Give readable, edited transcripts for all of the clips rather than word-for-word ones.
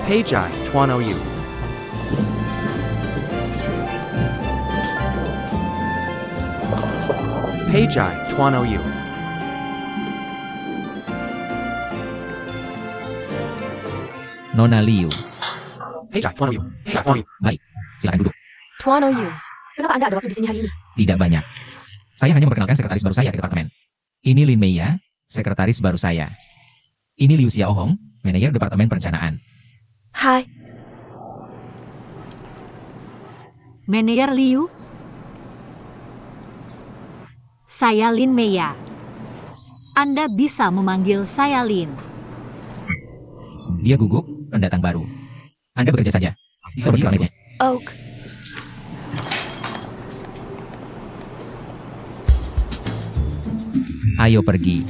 Pejai, Tuan Ou. Pejai, Tuan Ou. Nona Liu. Pejai, Tuan Ou. Pejai, Tuan Ou. Baik, silakan duduk. Tuan Ou, kenapa Anda ada waktu di sini hari ini? Tidak banyak. Saya hanya memperkenalkan sekretaris baru saya ke departemen. Ini Lin Meiya, sekretaris baru saya. Ini Liu Xiaohong, manajer departemen perencanaan. Hai. Manajer Liu. Saya Lin Meiya. Anda bisa memanggil saya Lin. Dia gugup, pendatang baru. Anda bekerja saja. Kita pergi pamitnya. Oak. Ayo pergi.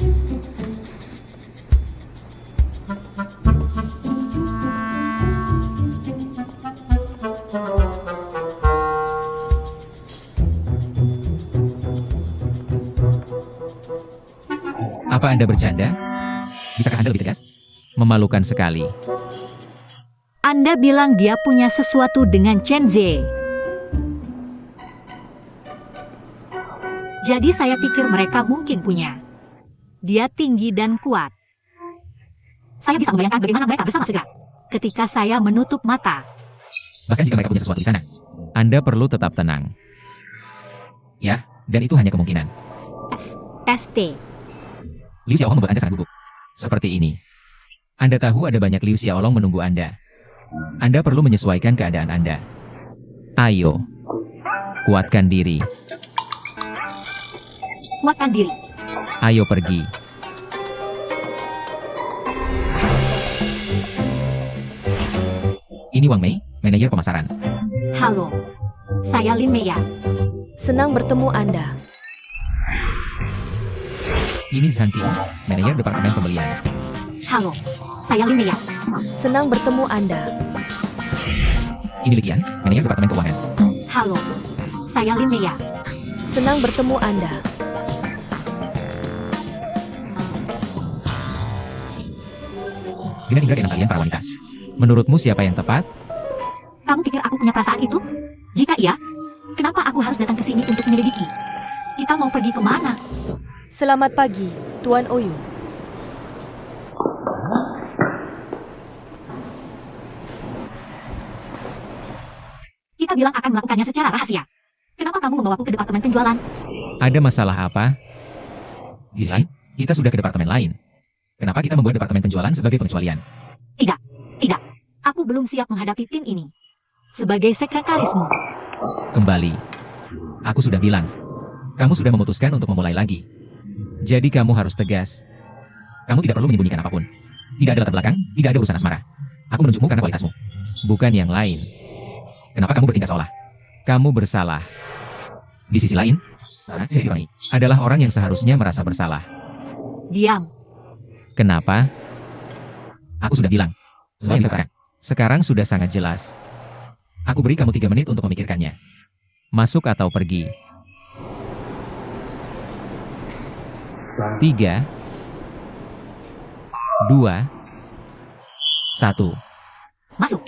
Apa Anda bercanda? Bisakah Anda lebih tegas? Memalukan sekali. Anda bilang dia punya sesuatu dengan Chen Zhe. Jadi saya pikir mereka mungkin punya. Dia tinggi dan kuat. Saya bisa membayangkan bagaimana mereka bersama segera. Ketika saya menutup mata. Bahkan jika mereka punya sesuatu di sana. Anda perlu tetap tenang. Ya, dan itu hanya kemungkinan. ST. Liu Xiaolong membuat Anda sangat gugup. Seperti ini. Anda tahu ada banyak Liu Xiaolong menunggu Anda. Anda perlu menyesuaikan keadaan Anda. Ayo. Kuatkan diri. Kuatkan diri. Ayo pergi. Ini Wang Mei, manajer pemasaran. Halo. Saya Lin Meiya. Senang bertemu Anda. Ini Zhang Qing, manajer departemen pembelian. Halo. Saya Lin Meiya. Senang bertemu Anda. Ini Li Qian, manajer departemen keuangan. Halo. Saya Lin Meiya. Senang bertemu Anda. Dengan indra keenam kalian para wanita. Menurutmu siapa yang tepat? Kamu pikir aku punya perasaan itu? Jika iya, kenapa aku harus datang ke sini untuk menyelidiki? Kita mau pergi kemana? Selamat pagi, Tuan Ou. Kita bilang akan melakukannya secara rahasia. Kenapa kamu membawaku ke departemen penjualan? Ada masalah apa? Desain, kita sudah ke departemen lain. Kenapa kita membuat departemen penjualan sebagai pengecualian? Tidak, tidak. Aku belum siap menghadapi tim ini. Sebagai sekretarismu. Kembali. Aku sudah bilang. Kamu sudah memutuskan untuk memulai lagi. Jadi kamu harus tegas. Kamu tidak perlu menyembunyikan apapun. Tidak ada latar belakang, tidak ada urusan asmara. Aku menunjukmu karena kualitasmu. Bukan yang lain. Kenapa kamu bertingkah seolah kamu bersalah? Di sisi lain, adalah orang yang seharusnya merasa bersalah. Diam. Kenapa? Aku sudah bilang. Sekarang sudah sangat jelas. Aku beri kamu 3 menit untuk memikirkannya. Masuk atau pergi. 3, 2, 1. Masuk.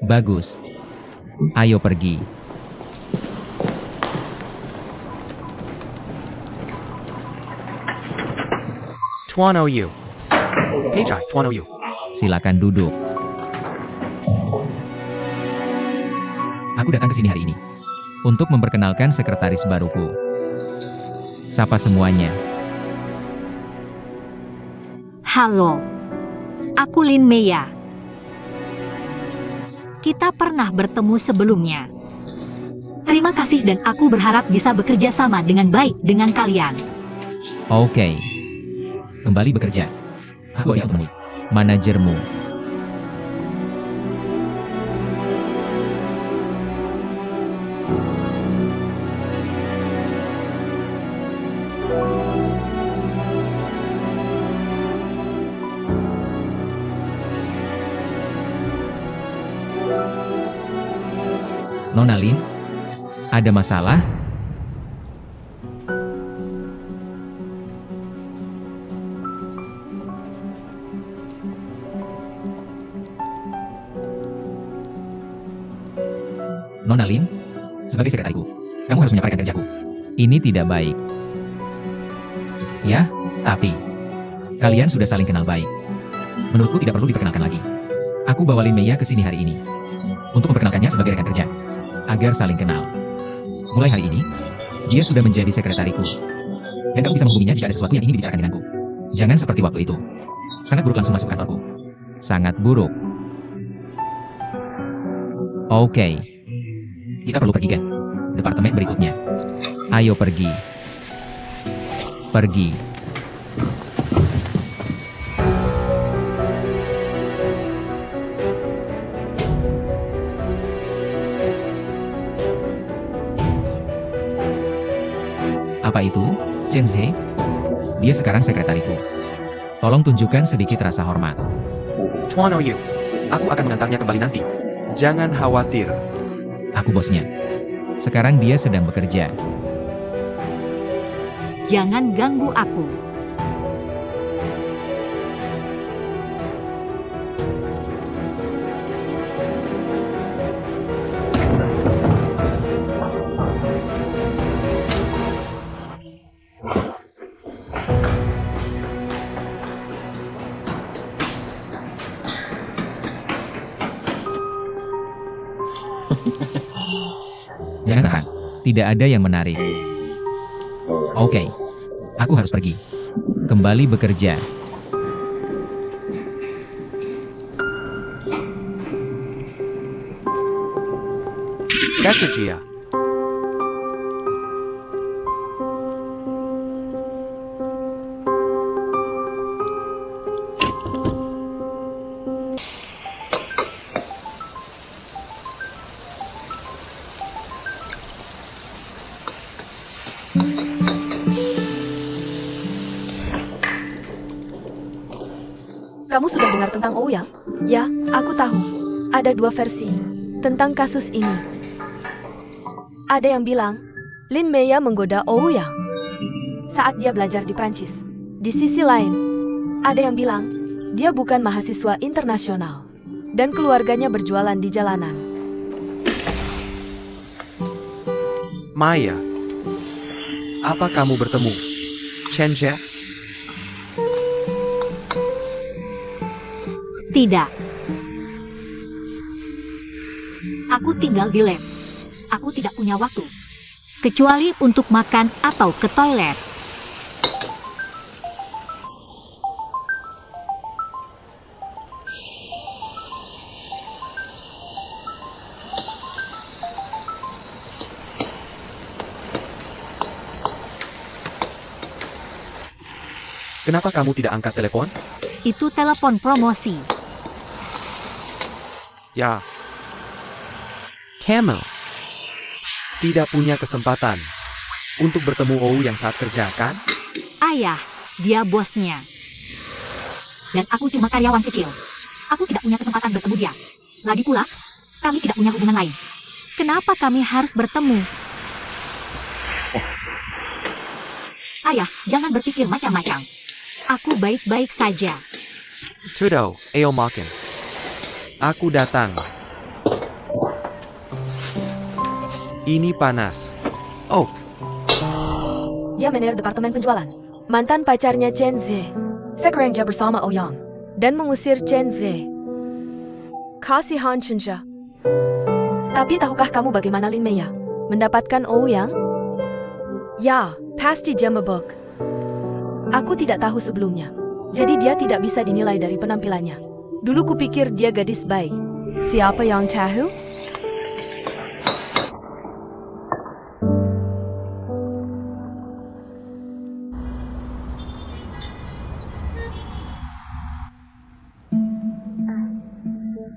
Bagus. Ayo pergi. Tuan Ou. Pejai, Tuan Ou. Silakan duduk. Aku datang ke sini hari ini untuk memperkenalkan sekretaris baruku. Sapa semuanya. Halo. Aku Lin Meiya. Kita pernah bertemu sebelumnya. Terima kasih dan aku berharap bisa bekerja sama dengan baik dengan kalian. Oke. Kembali bekerja. Aku yang temui manajermu. Nona Lin, ada masalah? Nona Lin, sebagai sekretariku, kamu harus menyampaikan kerjaku. Ini tidak baik. Ya, tapi kalian sudah saling kenal baik. Menurutku tidak perlu diperkenalkan lagi. Aku bawa Lin Meya ke sini hari ini untuk memperkenalkannya sebagai rekan kerja, agar saling kenal. Mulai hari ini, dia sudah menjadi sekretariku. Dan kamu bisa menghubunginya jika ada sesuatu yang ingin dibicarakan denganku. Jangan seperti waktu itu. Sangat buruk langsung masuk kantorku. Sangat buruk. Oke. Kita perlu pergi ke departemen berikutnya. Ayo pergi. Pergi. Apa itu, Chen Zhe? Dia sekarang sekretariku. Tolong tunjukkan sedikit rasa hormat. Tuan Oyu. Aku akan mengantarnya kembali nanti. Jangan khawatir. Aku bosnya. Sekarang dia sedang bekerja. Jangan ganggu aku. Jangan sang. Tidak ada yang menarik. Oke. Aku harus pergi. Kembali bekerja. Bekerja. Kamu sudah dengar tentang Ouyang? Ya, aku tahu. Ada dua versi tentang kasus ini. Ada yang bilang, Lin Meya menggoda Ouyang saat dia belajar di Prancis. Di sisi lain, ada yang bilang, dia bukan mahasiswa internasional dan keluarganya berjualan di jalanan. Maya. Apa kamu bertemu Chen Zhe? Tidak. Aku tinggal di lab. Aku tidak punya waktu. Kecuali untuk makan atau ke toilet. Kenapa kamu tidak angkat telepon? Itu telepon promosi. Ya. Kamu tidak punya kesempatan untuk bertemu Ouyang saat kerja, kan? Ayah, dia bosnya. Dan aku cuma karyawan kecil. Aku tidak punya kesempatan bertemu dia. Lagi pula, kami tidak punya hubungan lain. Kenapa kami harus bertemu? Ayah, jangan berpikir macam-macam. Aku baik-baik saja. Tudo, ayo makan. Aku datang. Ini panas. Oh, Dia manajer departemen penjualan. Mantan pacarnya Chen Zhe. Sekarang dia bersama Ouyang dan mengusir Chen Zhe. Kasihan Chen Zhe. Tapi tahukah kamu bagaimana Lin Meya mendapatkan Ouyang? Ya, pasti dia mabuk. Aku tidak tahu sebelumnya. Jadi dia tidak bisa dinilai dari penampilannya. Dulu kupikir dia gadis baik. Siapa yang tahu?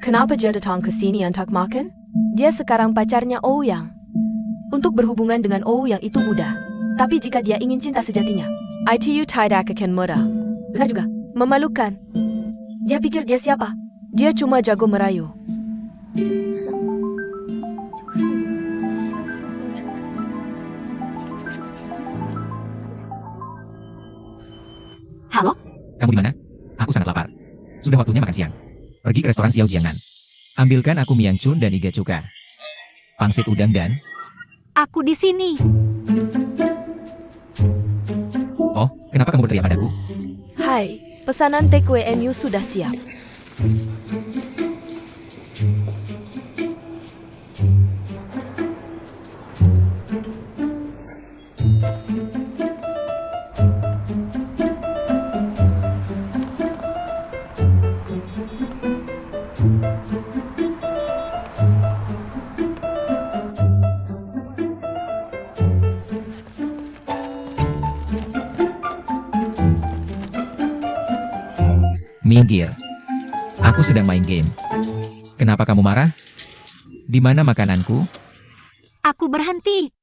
Kenapa dia datang ke sini untuk makan? Dia sekarang pacarnya Ouyang. Untuk berhubungan dengan Ouyang itu mudah. Tapi jika dia ingin cinta sejatinya, itu tidak akan mudah. Benar juga, memalukan. Dia pikir dia siapa? Dia cuma jago merayu. Halo? Kamu di mana? Aku sangat lapar. Sudah waktunya makan siang. Pergi ke restoran Xiao Jiangnan. Ambilkan aku miang chun dan iga cuka. pangsit udang dan... Aku di sini. Oh, kenapa kamu berteriak padaku? Hai, pesanan takeaway MU sudah siap. Minggir. Aku sedang main game. Kenapa kamu marah? Di mana makananku? Aku berhenti.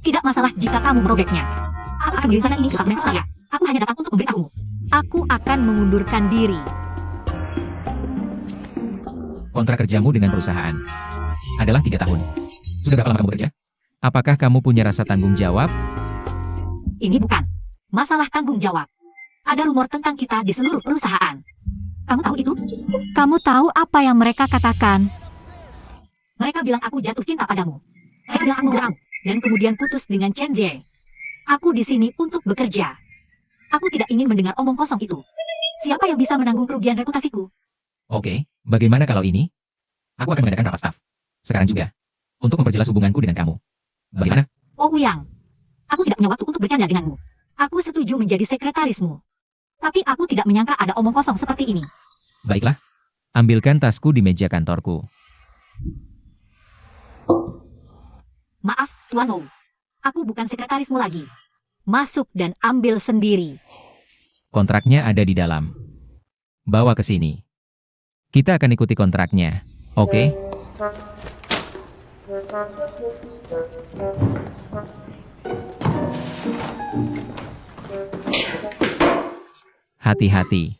Tidak masalah jika kamu merobeknya. Aku akan mengirimkan ini ke departemen saya. Aku hanya datang untuk memberitahumu. Aku akan mengundurkan diri. Kontrak kerjamu dengan perusahaan adalah 3 tahun. Sudah berapa lama kamu bekerja? Apakah kamu punya rasa tanggung jawab? Ini bukan masalah tanggung jawab. Ada rumor tentang kita di seluruh perusahaan. Kamu tahu itu? Kamu tahu apa yang mereka katakan? Mereka bilang aku jatuh cinta padamu. Mereka bilang aku bohong dan kemudian putus dengan Chen Jie. Aku di sini untuk bekerja. Aku tidak ingin mendengar omong kosong itu. Siapa yang bisa menanggung kerugian reputasiku? Oke, bagaimana kalau ini? Aku akan mengadakan rapat staf. Sekarang juga. Untuk memperjelas hubunganku dengan kamu. Bagaimana? Oh Yang, aku tidak punya waktu untuk bercanda denganmu. Aku setuju menjadi sekretarismu. Tapi aku tidak menyangka ada omong kosong seperti ini. Baiklah. Ambilkan tasku di meja kantorku. Maaf, Tuan Hou. Aku bukan sekretarismu lagi. Masuk dan ambil sendiri. Kontraknya ada di dalam. Bawa ke sini. Kita akan ikuti kontraknya. Oke? Hati-hati.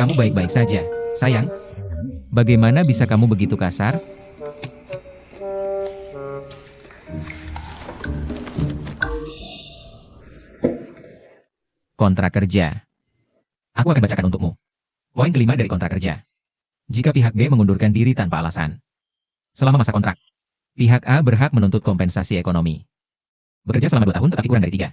Kamu baik-baik saja, sayang. Bagaimana bisa kamu begitu kasar? Kontrak kerja. Aku akan bacakan untukmu. Poin kelima dari kontrak kerja. Jika pihak B mengundurkan diri tanpa alasan. Selama masa kontrak, pihak A berhak menuntut kompensasi ekonomi. Bekerja selama 2 tahun tetapi kurang dari 3.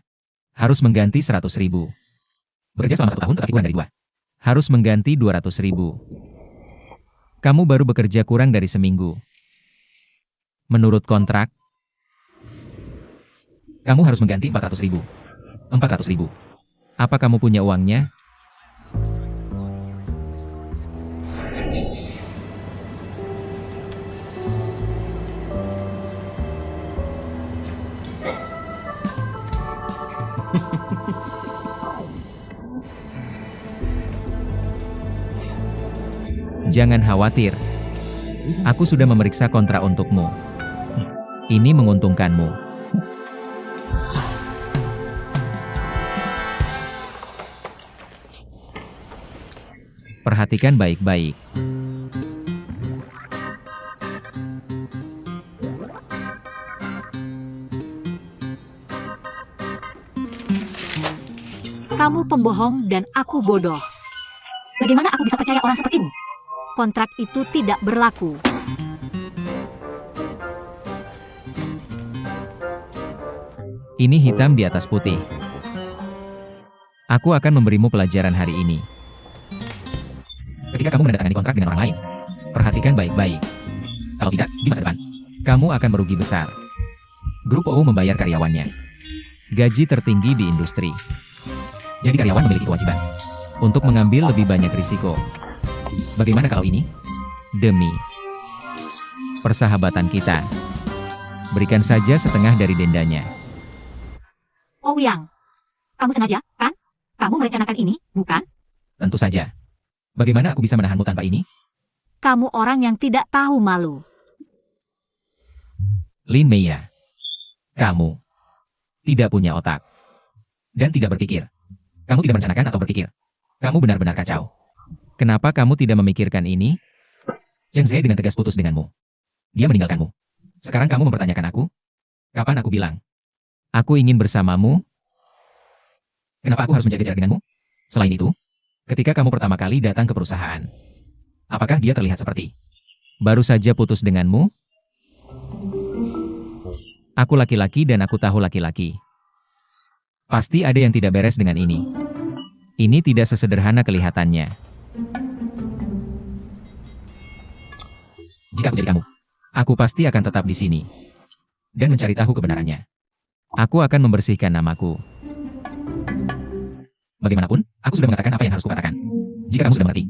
Harus mengganti 100.000. Bekerja selama 1 tahun tetapi kurang dari 2. Harus mengganti 200.000. Kamu baru bekerja kurang dari seminggu. Menurut kontrak, kamu harus mengganti 400.000. 400.000. Apa kamu punya uangnya? Jangan khawatir. Aku sudah memeriksa kontrak untukmu. Ini menguntungkanmu. Perhatikan baik-baik. Kamu pembohong dan aku bodoh. Bagaimana aku bisa percaya orang sepertimu? Kontrak itu tidak berlaku. Ini hitam di atas putih. Aku akan memberimu pelajaran hari ini. Ketika kamu menandatangani kontrak dengan orang lain, perhatikan baik-baik. Kalau tidak, di masa depan, kamu akan merugi besar. Grup OU membayar karyawannya gaji tertinggi di industri. Jadi karyawan memiliki kewajiban untuk mengambil lebih banyak risiko. Bagaimana kalau ini? Demi persahabatan kita, berikan saja setengah dari dendanya. Oh Yang, kamu sengaja, kan? Kamu merencanakan ini, bukan? Tentu saja. Bagaimana aku bisa menahanmu tanpa ini? Kamu orang yang tidak tahu malu. Lin Meiya, kamu tidak punya otak dan tidak berpikir. Kamu tidak merencanakan atau berpikir. Kamu benar-benar kacau. Kenapa kamu tidak memikirkan ini? Chen Zhe dengan tegas putus denganmu. Dia meninggalkanmu. Sekarang kamu mempertanyakan aku? Kapan aku bilang? Aku ingin bersamamu. Kenapa aku harus menjaga jarak denganmu? Selain itu, ketika kamu pertama kali datang ke perusahaan, apakah dia terlihat seperti baru saja putus denganmu? Aku laki-laki dan aku tahu laki-laki. Pasti ada yang tidak beres dengan ini. Ini tidak sesederhana kelihatannya. Jika aku jadi kamu, aku pasti akan tetap di sini dan mencari tahu kebenarannya. Aku akan membersihkan namaku. Bagaimanapun, aku sudah mengatakan apa yang harus kukatakan. Jika kamu sudah mengerti,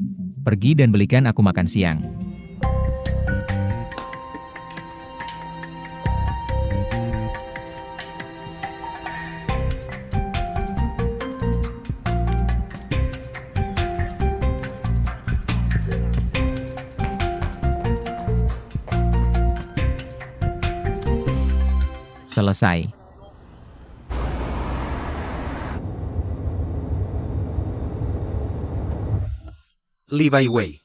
pergi dan belikan aku makan siang. Selesai. Li Weiwei,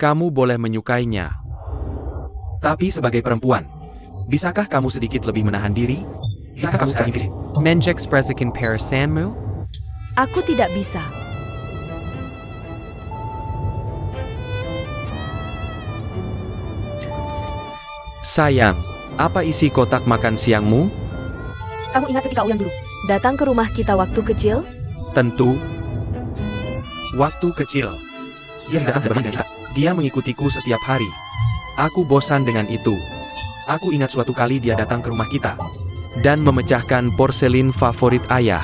kamu boleh menyukainya. Tapi sebagai perempuan, bisakah kamu sedikit lebih menahan diri? Bisakah kamu secara implisit menjekspresikan perasaanmu? Aku tidak bisa. Sayang, apa isi kotak makan siangmu? Kamu ingat ketika Ouyang dulu datang ke rumah kita waktu kecil? Tentu. Waktu kecil. Dia datang dan bermain dengan kita. Dia mengikutiku setiap hari. Aku bosan dengan itu. Aku ingat suatu kali dia datang ke rumah kita dan memecahkan porselin favorit ayah.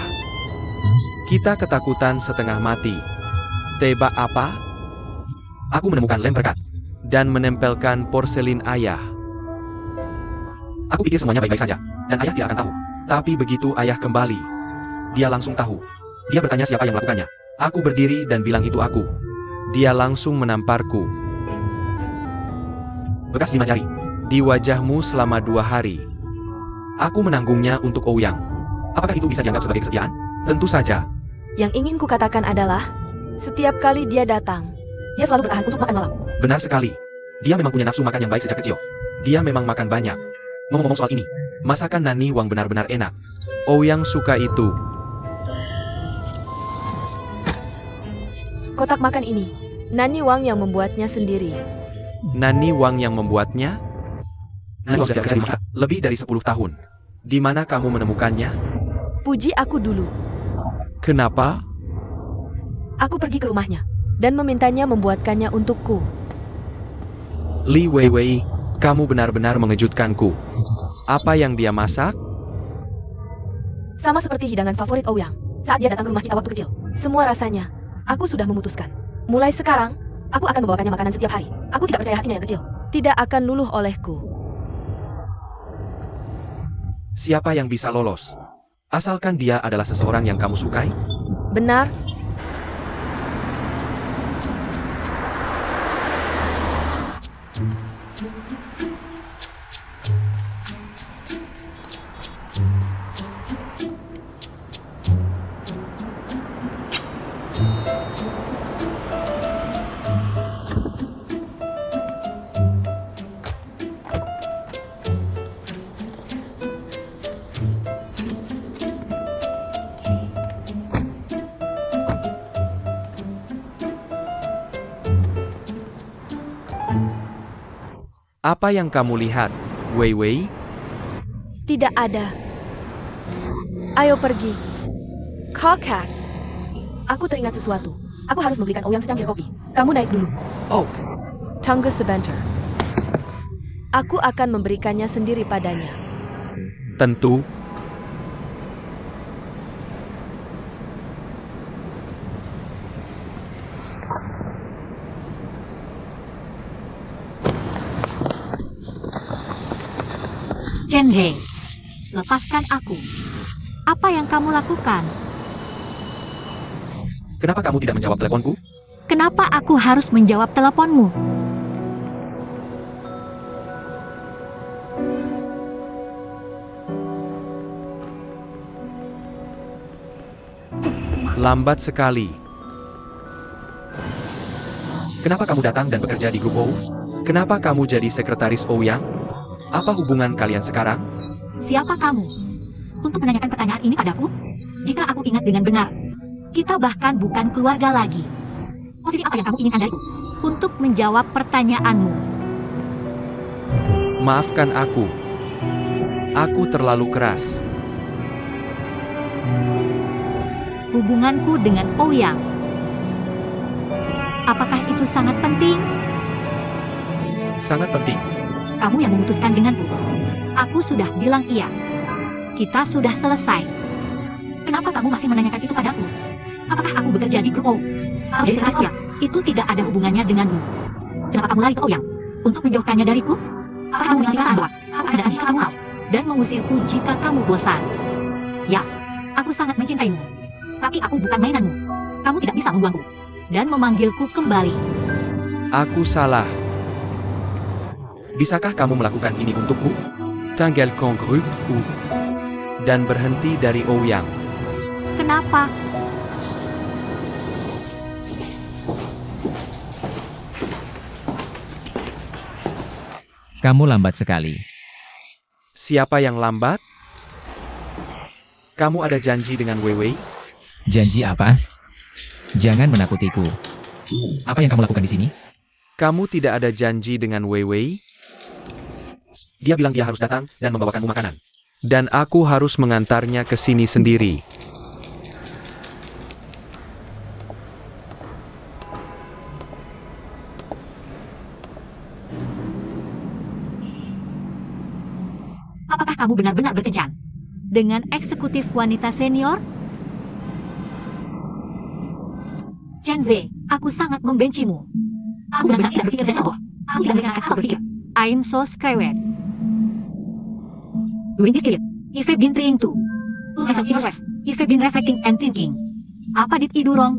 Kita ketakutan setengah mati. Tebak apa? Aku menemukan lem perekat dan menempelkan porselin ayah. Aku pikir semuanya baik-baik saja, dan ayah tidak akan tahu. Tapi begitu ayah kembali, dia langsung tahu. Dia bertanya siapa yang melakukannya. Aku berdiri dan bilang itu aku. Dia langsung menamparku. Bekas 5 jari. Di wajahmu selama 2 hari. Aku menanggungnya untuk Ouyang. Apakah itu bisa dianggap sebagai kesetiaan? Tentu saja. Yang ingin kukatakan adalah, setiap kali dia datang, dia selalu bertahan untuk makan malam. Benar sekali. Dia memang punya nafsu makan yang baik sejak kecil. Dia memang makan banyak. Ngomong-ngomong soal ini, masakan Nani Wang benar-benar enak. Ouyang suka itu. Kotak makan ini, Nani Wang yang membuatnya sendiri. Nani Wang yang membuatnya? Nani Wang sudah bekerja di rumah lebih dari 10 tahun. Di mana kamu menemukannya? Puji aku dulu. Kenapa? Aku pergi ke rumahnya dan memintanya membuatkannya untukku. Li Weiwei, kamu benar-benar mengejutkanku. Apa yang dia masak? Sama seperti hidangan favorit Ouyang saat dia datang ke rumah kita waktu kecil. Semua rasanya, aku sudah memutuskan. Mulai sekarang, aku akan membawakannya makanan setiap hari. Aku tidak percaya hatinya yang kecil tidak akan luluh olehku. Siapa yang bisa lolos? Asalkan dia adalah seseorang yang kamu sukai? Benar, Apa yang kamu lihat, Weiwei? tidak ada. Ayo pergi. Kakak. Aku teringat sesuatu. Aku harus membelikan Ouyang secangkir kopi. Kamu naik dulu. Oh, Tunggu sebentar. Aku akan memberikannya sendiri padanya. tentu. Chen He, lepaskan aku. Apa yang kamu lakukan? Kenapa kamu tidak menjawab teleponku? Kenapa aku harus menjawab teleponmu? Lambat sekali. Kenapa kamu datang dan bekerja di grup O? Kenapa kamu jadi sekretaris Ouyang? Apa hubungan kalian sekarang? Siapa kamu? Untuk menanyakan pertanyaan ini padaku? Jika aku ingat dengan benar, kita bahkan bukan keluarga lagi. Posisi apa yang kamu inginkan dariku? Untuk menjawab pertanyaanmu. Maafkan aku. Aku terlalu keras. Hubunganku dengan Ouyang. Apakah itu sangat penting? Sangat penting. Kamu yang memutuskan denganku. Aku sudah bilang iya. Kita sudah selesai. Kenapa kamu masih menanyakan itu padaku? Apakah aku bekerja di grup O? Atau jadi sekretaris Ouyang? Itu tidak ada hubungannya denganmu. Kenapa kamu lari ke Ouyang? Untuk menjauhkannya dariku? Apakah kamu bilang bahwa aku akan datang jika kamu mau? Dan mengusirku jika kamu bosan? Ya, aku sangat mencintaimu. Tapi aku bukan mainanmu. Kamu tidak bisa membuangku dan memanggilku kembali. Aku salah. Bisakah kamu melakukan ini untukku? Tanggal grup U. Dan berhenti dari Ouyang. Kenapa? Kamu lambat sekali. Siapa yang lambat? Kamu ada janji dengan Weiwei? Janji apa? Jangan menakutiku. Apa yang kamu lakukan di sini? Kamu tidak ada janji dengan Weiwei? Dia bilang dia harus datang dan membawakanmu makanan. Dan aku harus mengantarnya ke sini sendiri. Apakah kamu benar-benar berkencan dengan eksekutif wanita senior? Chenze, aku sangat membencimu. Aku benar-benar tidak berpikir dan sombong. Aku tidak mendengarkan hal berpikir. I'm so scared. During this period, I've been trying to myself in stress. I've been reflecting and thinking. Apa did I do wrong?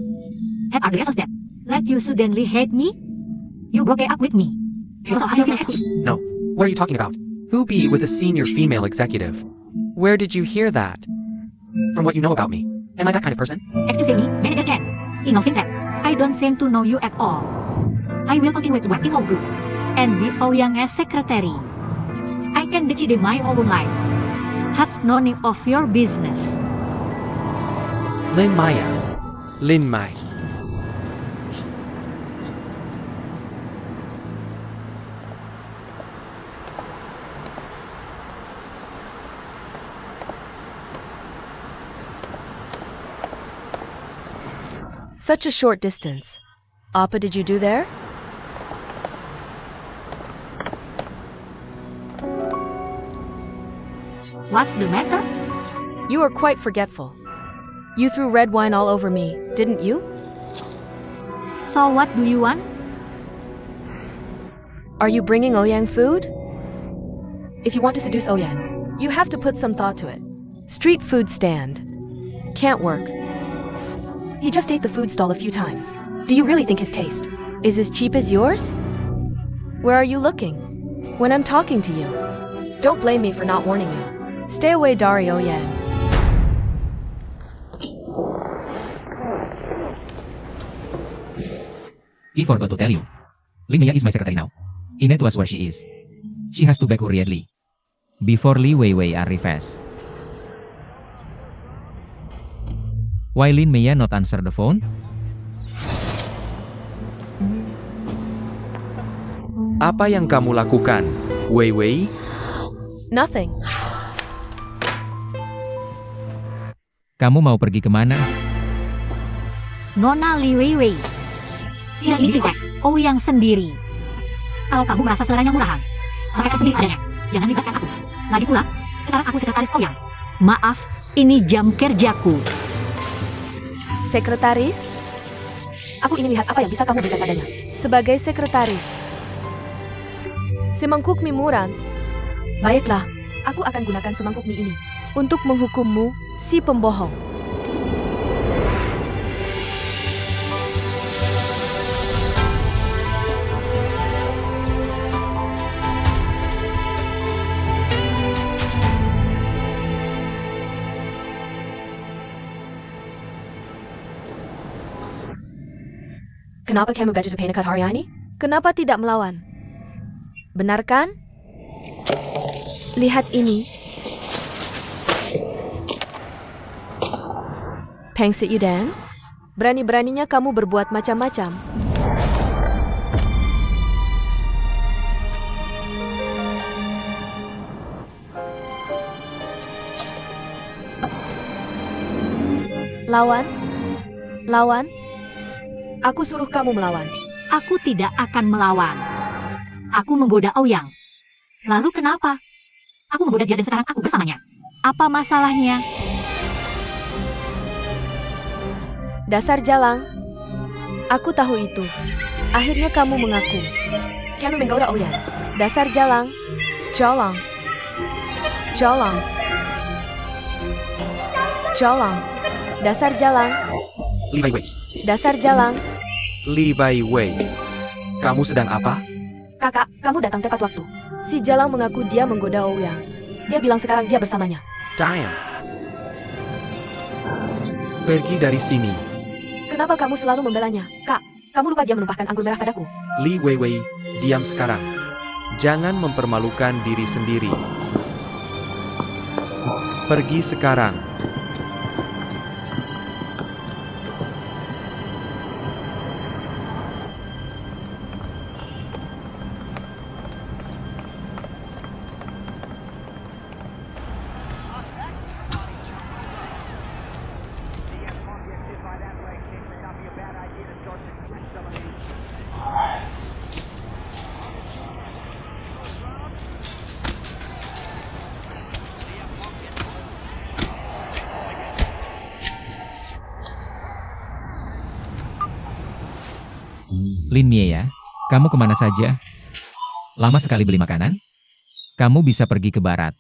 Had are the reasons that let you suddenly hate me? You broke up with me. Because of how you feel. No. What are you talking about? Who be with a senior female executive? Where did you hear that? From what you know about me. Am I that kind of person? Excuse me, Manager Chen. In nothing that I don't seem to know you at all. I will continue to work in our group and be Ouyang as secretary. I can decide my own life. That's none of your business. Lin Maya. Lin Mai. Such a short distance. Apa did you do there? What's the matter? You are quite forgetful. You threw red wine all over me, didn't you? So what do you want? Are you bringing Ouyang food? If you want to seduce Ouyang, you have to put some thought to it. Street food stand. Can't work. He just ate the food stall a few times. Do you really think his taste is as cheap as yours? Where are you looking when I'm talking to you? Don't blame me for not warning you. Stay away, Dari Ouyang. I forgot to tell you. Lin Mia is my secretary now. Ine was where she is. She has to back hurriedly. Before Li Weiwei arrives. Why Lin Mia not answer the phone? Apa yang kamu lakukan, Weiwei? Nothing. Kamu mau pergi kemana? Nona Li Weiwei. Tidak ini tidak. Ouyang sendiri. Kalau kamu merasa seleranya murahan, sampaikan sendiri adanya. Jangan libatkan aku. Lagi pula, sekarang aku sekretaris Ouyang. Maaf, ini jam kerjaku. Sekretaris? Aku ingin lihat apa yang bisa kamu berikan padanya. Sebagai sekretaris. Semangkuk mie murah. Baiklah, aku akan gunakan semangkuk mie ini untuk menghukummu, si pembohong. Kenapa kamu baju depan hari ini? Kenapa tidak melawan? Benar kan? Lihat ini. Peng Si Yudang, berani-beraninya kamu berbuat macam-macam. Lawan? Lawan? Aku suruh kamu melawan. Aku tidak akan melawan. Aku menggoda Ouyang. Lalu kenapa? Aku menggoda dia dan sekarang aku bersamanya. Apa masalahnya? Dasar jalang. Aku tahu itu. Akhirnya kamu mengaku. Kamu menggoda Ouyang. Dasar jalang. Jalang. Jalang. Jalang. Dasar jalang. Li Bai Wei. Dasar jalang. Li Bai Wei. Kamu sedang apa? Kakak, kamu datang tepat waktu. Si jalang mengaku dia menggoda Ouyang. Dia bilang sekarang dia bersamanya. Damn. Pergi dari sini. Kenapa kamu selalu membelanya? Kak, kamu lupa dia menumpahkan anggur merah padaku. Li Wei Wei, diam sekarang. Jangan mempermalukan diri sendiri. Pergi sekarang. Lin Mie ya, kamu kemana saja? Lama sekali beli makanan? Kamu bisa pergi ke barat.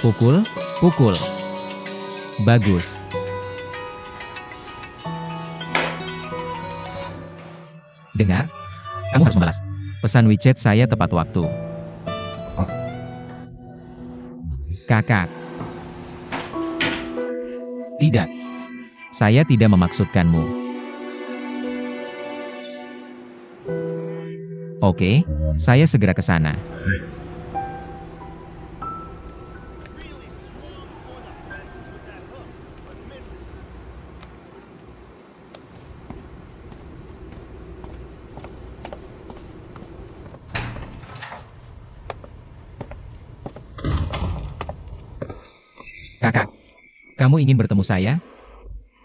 Pukul, pukul. Bagus. Dengar, kamu harus membalas pesan WeChat saya tepat waktu. Kakak. Tidak. Saya tidak memaksudkanmu. Oke, saya segera ke sana. Kakak, kamu ingin bertemu saya?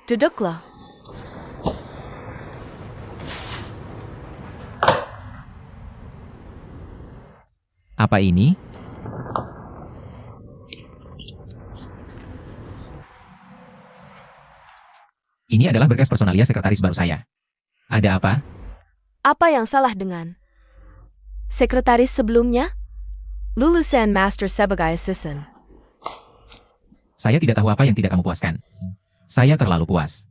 Duduklah. Apa ini? Ini adalah berkas personalia sekretaris baru saya. Ada apa? Apa yang salah dengan sekretaris sebelumnya? Lulusan Master sebagai assistant. Saya tidak tahu apa yang tidak kamu puaskan. Saya terlalu puas.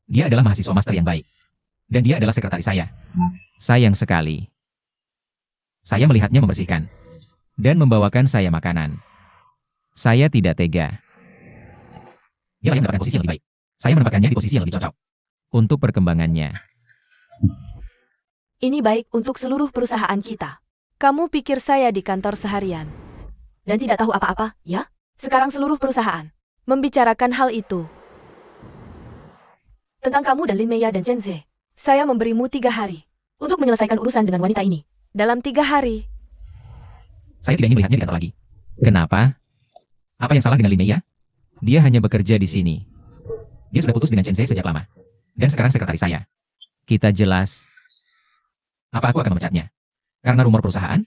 Dia adalah mahasiswa master yang baik. Dan dia adalah sekretaris saya. Sayang sekali. Saya melihatnya membersihkan. Dan membawakan saya makanan. Saya tidak tega. Dia layak mendapatkan posisi yang lebih baik. Saya menempatkannya di posisi yang lebih cocok. Untuk perkembangannya. Ini baik untuk seluruh perusahaan kita. Kamu pikir saya di kantor seharian dan tidak tahu apa-apa, ya? Sekarang seluruh perusahaan membicarakan hal itu. Tentang kamu dan Lin Meia dan Chen Zhe. Saya memberimu 3 hari untuk menyelesaikan urusan dengan wanita ini. Dalam 3 hari. Saya tidak ingin melihatnya di kantor lagi. Kenapa? Apa yang salah dengan Lin Meia? Dia hanya bekerja di sini. Dia sudah putus dengan Chen Zhe sejak lama. Dan sekarang sekretaris saya. Kita jelas. Apa aku akan memecatnya? Karena rumor perusahaan?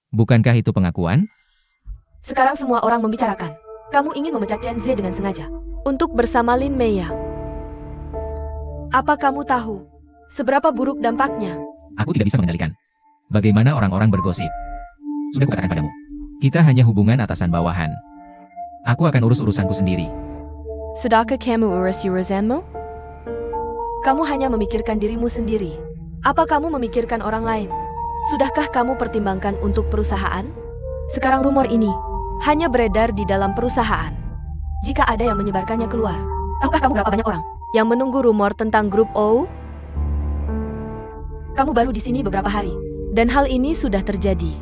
Bukankah itu pengakuan? Sekarang semua orang membicarakan. Kamu ingin memecat Chen Zhe dengan sengaja untuk bersama Lin Meia. Apa kamu tahu seberapa buruk dampaknya? Aku tidak bisa mengendalikan bagaimana orang-orang bergosip. Sudah kukatakan padamu. Kita hanya hubungan atasan bawahan. Aku akan urus urusanku sendiri. Sudahkah kamu urus urusanmu? Kamu hanya memikirkan dirimu sendiri. Apa kamu memikirkan orang lain? Sudahkah kamu pertimbangkan untuk perusahaan? Sekarang rumor ini hanya beredar di dalam perusahaan. Jika ada yang menyebarkannya keluar, tahukah kamu berapa banyak orang yang menunggu rumor tentang grup O? Kamu baru di sini beberapa hari, dan hal ini sudah terjadi.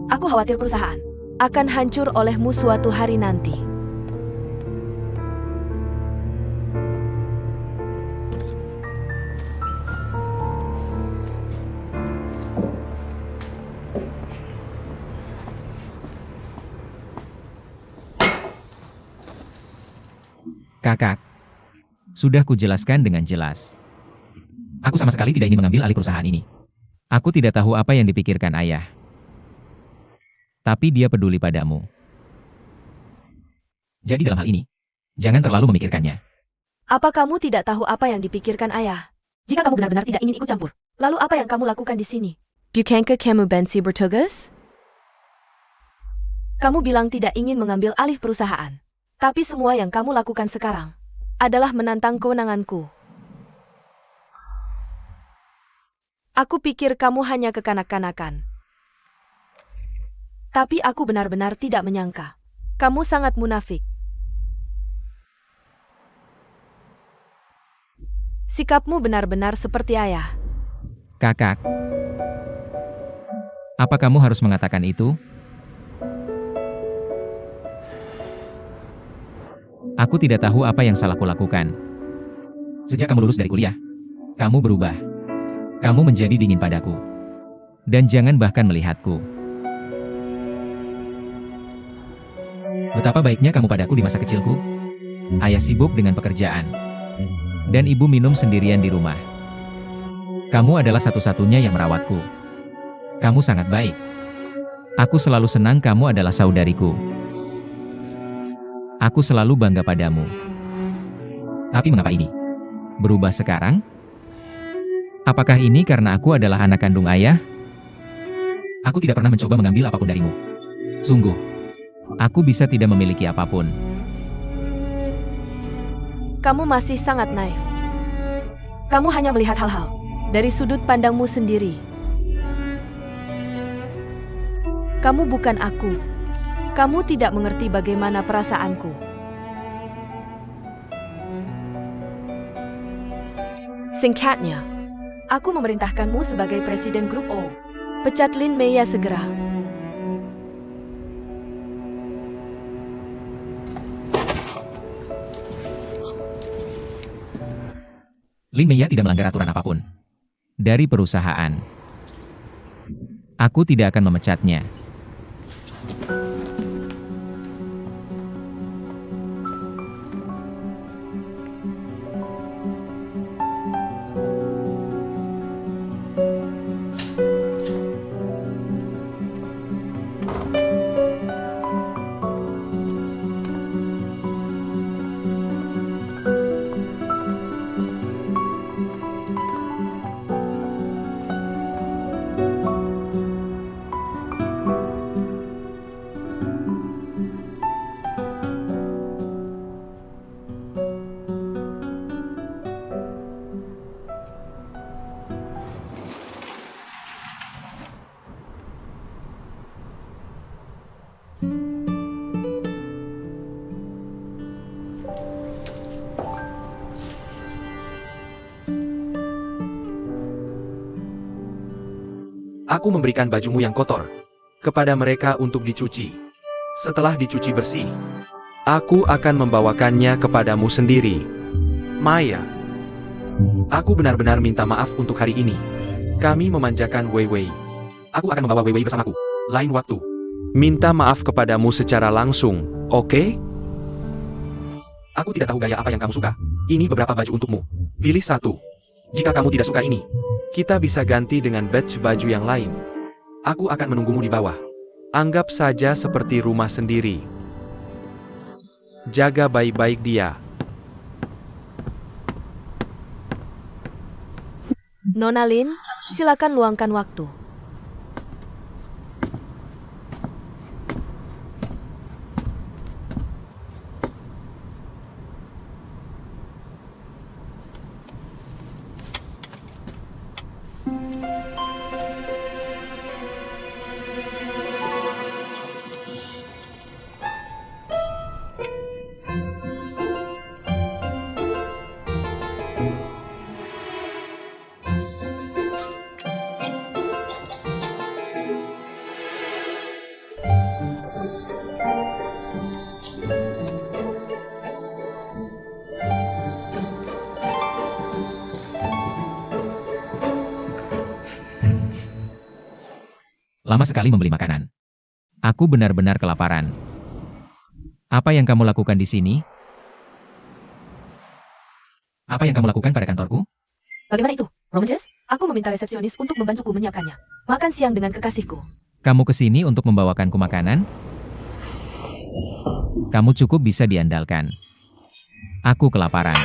Aku khawatir perusahaan akan hancur olehmu suatu hari nanti. Kakak, sudah kujelaskan dengan jelas. Aku sama sekali tidak ingin mengambil alih perusahaan ini. Aku tidak tahu apa yang dipikirkan ayah. Tapi dia peduli padamu. Jadi dalam hal ini, jangan terlalu memikirkannya. Apa kamu tidak tahu apa yang dipikirkan ayah? Jika kamu benar-benar tidak ingin ikut campur, lalu apa yang kamu lakukan di sini? Bukankah kamu bensi bertugas? Kamu bilang tidak ingin mengambil alih perusahaan. Tapi semua yang kamu lakukan sekarang adalah menantang kewenanganku. Aku pikir kamu hanya kekanak-kanakan. Tapi aku benar-benar tidak menyangka. Kamu sangat munafik. Sikapmu benar-benar seperti ayah. Kakak, apa kamu harus mengatakan itu? Aku tidak tahu apa yang salah kulakukan. Sejak kamu lulus dari kuliah, kamu berubah. Kamu menjadi dingin padaku. Dan jangan bahkan melihatku. Betapa baiknya kamu padaku di masa kecilku. Ayah sibuk dengan pekerjaan. Dan ibu minum sendirian di rumah. Kamu adalah satu-satunya yang merawatku. Kamu sangat baik. Aku selalu senang kamu adalah saudariku. Aku selalu bangga padamu. Tapi mengapa ini berubah sekarang? Apakah ini karena aku adalah anak kandung ayah? Aku tidak pernah mencoba mengambil apapun darimu. Sungguh, aku bisa tidak memiliki apapun. Kamu masih sangat naif. Kamu hanya melihat hal-hal dari sudut pandangmu sendiri. Kamu bukan aku. Kamu tidak mengerti bagaimana perasaanku. Singkatnya, aku memerintahkanmu sebagai presiden grup O. Pecat Lin Meia segera. Lin Meia tidak melanggar aturan apapun. Dari perusahaan. Aku tidak akan memecatnya. Aku memberikan bajumu yang kotor kepada mereka untuk dicuci. Setelah dicuci bersih, aku akan membawakannya kepadamu sendiri. Maya, aku benar-benar minta maaf untuk hari ini. Kami memanjakan Wei Wei. Aku akan membawa Wei Wei bersamaku lain waktu. Minta maaf kepadamu secara langsung, oke? Aku tidak tahu gaya apa yang kamu suka. Ini beberapa baju untukmu. Pilih satu. Jika kamu tidak suka ini, kita bisa ganti dengan batch baju yang lain. Aku akan menunggumu di bawah. Anggap saja seperti rumah sendiri. Jaga baik-baik dia. Nona Lin, silakan luangkan waktu. lama sekali membeli makanan. Aku benar-benar kelaparan. Apa yang kamu lakukan di sini? Apa yang kamu lakukan pada kantorku? Bagaimana itu, Romances? Aku meminta resepsionis untuk membantuku menyiapkannya. Makan siang dengan kekasihku. Kamu kesini untuk membawakanku makanan? Kamu cukup bisa diandalkan. Aku kelaparan.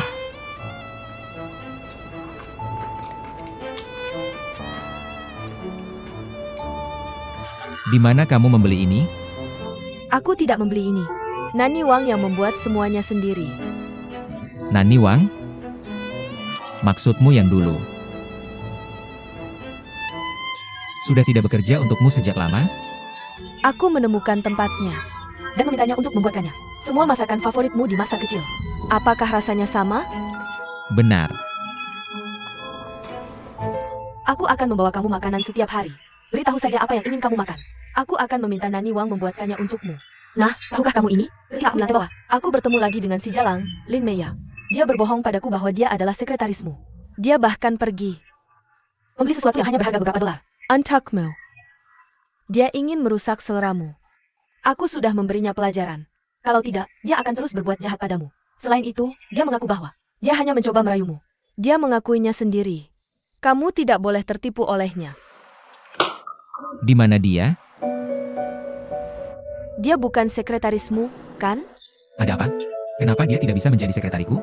Di mana kamu membeli ini? Aku tidak membeli ini. Nani Wang yang membuat semuanya sendiri. Nani Wang? Maksudmu yang dulu. Sudah tidak bekerja untukmu sejak lama? Aku menemukan tempatnya dan memintanya untuk membuatkannya. Semua masakan favoritmu di masa kecil. Apakah rasanya sama? Benar. Aku akan membawa kamu makanan setiap hari. Beritahu saja apa yang ingin kamu makan. Aku akan meminta Nani Wang membuatkannya untukmu. Nah, tahukah kamu ini? Ketika aku di lantai bawah, aku bertemu lagi dengan si Jalang, Lin Meya. Dia berbohong padaku bahwa dia adalah sekretarismu. Dia bahkan pergi membeli sesuatu yang hanya berharga beberapa dolar. Untukmu. Dia ingin merusak seleramu. Aku sudah memberinya pelajaran. Kalau tidak, dia akan terus berbuat jahat padamu. Selain itu, dia mengaku bahwa dia hanya mencoba merayumu. Dia mengakuinya sendiri. Kamu tidak boleh tertipu olehnya. Di mana dia? Dia bukan sekretarismu, kan? Ada apa? Kenapa dia tidak bisa menjadi sekretariku?